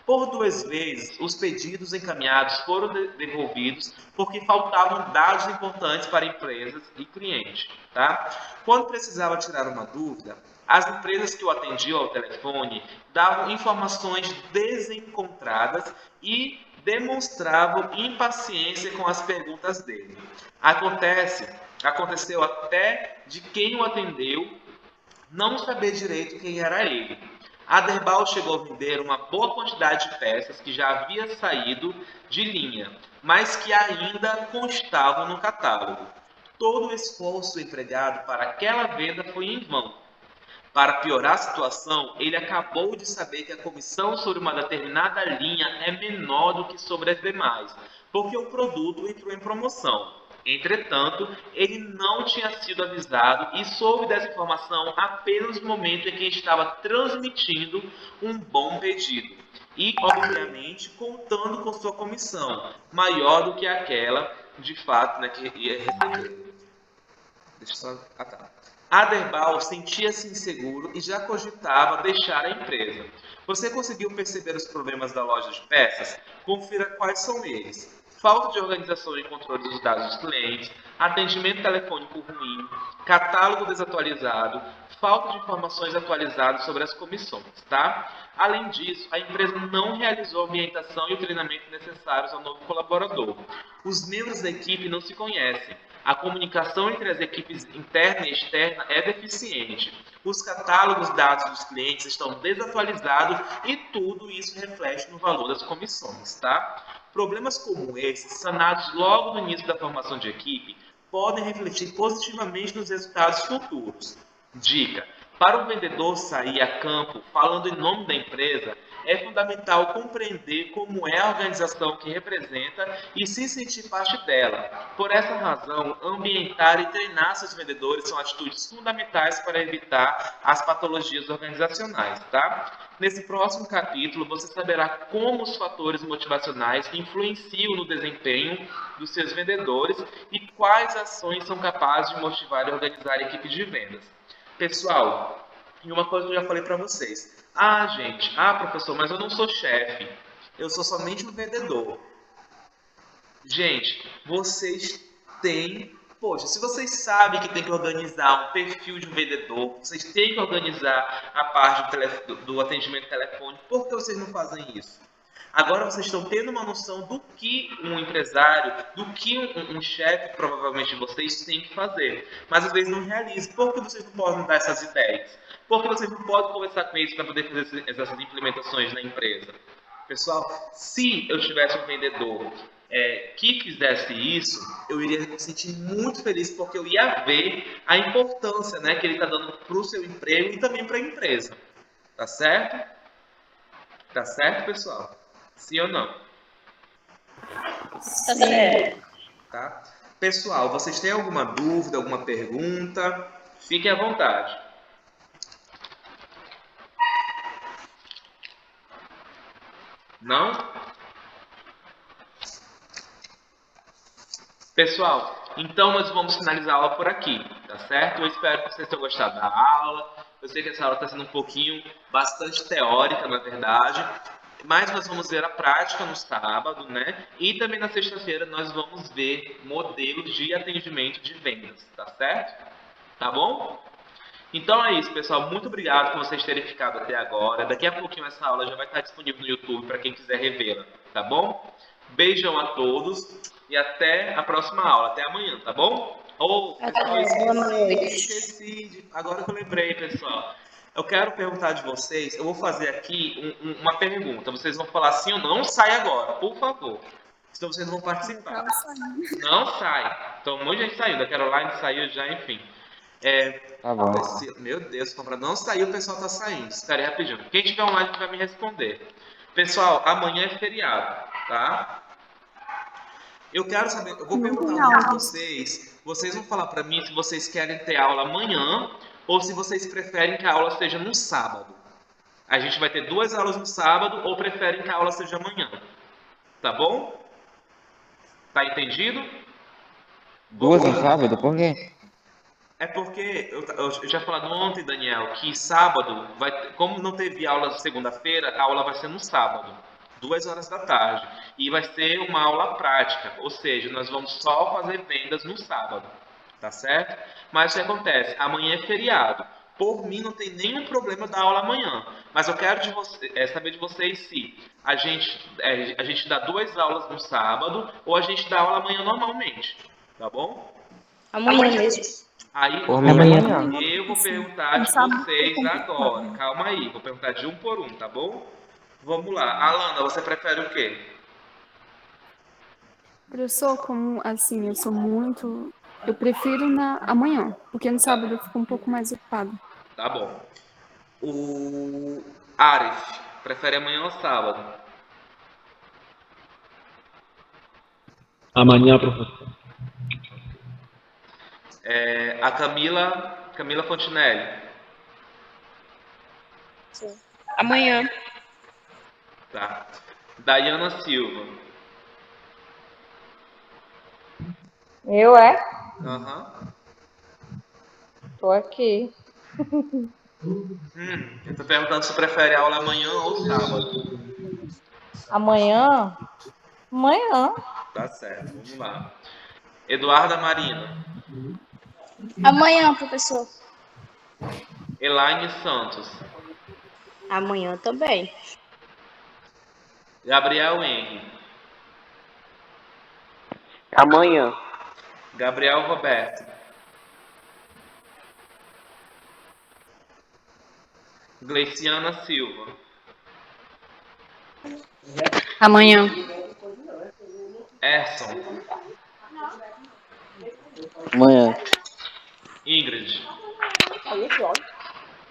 Por 2 vezes, os pedidos encaminhados foram devolvidos porque faltavam dados importantes para empresas e clientes. Tá? Quando precisava tirar uma dúvida, as empresas que o atendiam ao telefone davam informações desencontradas e demonstravam impaciência com as perguntas dele. Aconteceu até de quem o atendeu não saber direito quem era ele. Aderbal chegou a vender uma boa quantidade de peças que já havia saído de linha, mas que ainda constavam no catálogo. Todo o esforço empregado para aquela venda foi em vão. Para piorar a situação, ele acabou de saber que a comissão sobre uma determinada linha é menor do que sobre as demais, porque o produto entrou em promoção. Entretanto, ele não tinha sido avisado e soube dessa informação apenas no momento em que estava transmitindo um bom pedido. E, obviamente, contando com sua comissão, maior do que aquela, de fato, né, que ia receber. Deixa eu só... Aderbal sentia-se inseguro e já cogitava deixar a empresa. Você conseguiu perceber os problemas da loja de peças? Confira quais são eles. Falta de organização e controle dos dados dos clientes, atendimento telefônico ruim, catálogo desatualizado, falta de informações atualizadas sobre as comissões, tá? Além disso, a empresa não realizou a ambientação e o treinamento necessários ao novo colaborador. Os membros da equipe não se conhecem. A comunicação entre as equipes interna e externa é deficiente. Os catálogos dados dos clientes estão desatualizados e tudo isso reflete no valor das comissões, tá? Problemas como esses, sanados logo no início da formação de equipe, podem refletir positivamente nos resultados futuros. Dica: para o vendedor sair a campo falando em nome da empresa, é fundamental compreender como é a organização que representa e se sentir parte dela. Por essa razão, ambientar e treinar seus vendedores são atitudes fundamentais para evitar as patologias organizacionais, tá? Nesse próximo capítulo, você saberá como os fatores motivacionais influenciam no desempenho dos seus vendedores e quais ações são capazes de motivar e organizar a equipe de vendas. Pessoal, e uma coisa que eu já falei para vocês. Professor, mas eu não sou chefe. Eu sou somente um vendedor. Gente, vocês têm... Poxa, se vocês sabem que tem que organizar um perfil de um vendedor, vocês têm que organizar a parte do atendimento telefônico, por que vocês não fazem isso? Agora vocês estão tendo uma noção do que um empresário, do que um chefe, provavelmente vocês, tem que fazer. Mas às vezes não realizam. Por que vocês não podem dar essas ideias? Por que vocês não podem conversar com eles para poder fazer essas implementações na empresa? Pessoal, se eu tivesse um vendedor que fizesse isso, eu iria me sentir muito feliz, porque eu ia ver a importância, né, que ele está dando para o seu emprego e também para a empresa. Tá certo? Tá certo, pessoal? Sim ou não? Tá certo. Tá? Pessoal, vocês têm alguma dúvida, alguma pergunta? Fiquem à vontade. Não? Pessoal, então nós vamos finalizar a aula por aqui, tá certo? Eu espero que vocês tenham gostado da aula. Eu sei que essa aula está sendo bastante teórica, na verdade. Mas nós vamos ver a prática no sábado, né? E também na sexta-feira nós vamos ver modelos de atendimento de vendas, tá certo? Tá bom? Então é isso, pessoal. Muito obrigado por vocês terem ficado até agora. Daqui a pouquinho essa aula já vai estar disponível no YouTube para quem quiser revê-la, tá bom? Beijão a todos e até a próxima aula. Até amanhã, tá bom? Esqueci. Agora que eu lembrei, pessoal. Eu quero perguntar de vocês, eu vou fazer aqui uma pergunta. Vocês vão falar sim ou não. Não sai agora, por favor. Senão vocês não vão participar. Não sai. Então, um monte de gente saiu. A Caroline saiu já, enfim. Tá bom. Meu Deus, não saiu, o pessoal tá saindo. Estarei rapidinho. Quem tiver online vai me responder. Pessoal, amanhã é feriado, tá? Eu quero saber, eu vou perguntar para vocês. Vocês vão falar para mim se vocês querem ter aula amanhã ou se vocês preferem que a aula seja no sábado. A gente vai ter 2 aulas no sábado ou preferem que a aula seja amanhã. Tá bom? Tá entendido? 2 no sábado? Por quê? É porque eu já falado ontem, Daniel, que sábado, como não teve aula segunda-feira, a aula vai ser no sábado, 2 horas da tarde. E vai ser uma aula prática, ou seja, nós vamos só fazer vendas no sábado, tá certo? Mas o que acontece? Amanhã é feriado. Por mim, não tem nenhum problema dar aula amanhã. Mas eu quero saber de vocês se a gente dá 2 aulas no sábado ou a gente dá aula amanhã normalmente, tá bom? Amanhã mesmo. Aí, Por mim, amanhã. eu vou perguntar de vocês agora. Calma aí, vou perguntar de um por um, tá bom? Vamos lá. Alana, você prefere o quê? Professor, como assim, eu prefiro na amanhã, porque no sábado eu fico um pouco mais ocupado. Tá bom. O Arif, prefere amanhã ou sábado? Amanhã, professor. A Camila Fontinelli. Amanhã. Tá. Dayana Silva. Eu Aham. Tô aqui. Eu tô perguntando se prefere aula amanhã ou sábado. Amanhã? Amanhã. Tá certo, vamos lá. Eduarda Marina. Amanhã, professor. Elaine Santos. Amanhã também. Gabriel Henry. Amanhã. Gabriel Roberto. Gleiciana Silva. Amanhã. Erson. Amanhã. Ingrid.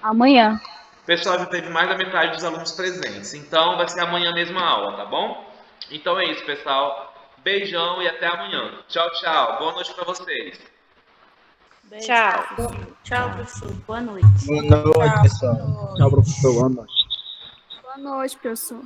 Amanhã. Pessoal, já teve mais da metade dos alunos presentes. Então, vai ser amanhã mesmo a aula, tá bom? Então é isso, pessoal. Beijão e até amanhã. Tchau, tchau. Boa noite pra vocês. Tchau. Tchau, professor. Boa noite. Boa noite, pessoal. Tchau, professor. Boa noite. Boa noite, professor.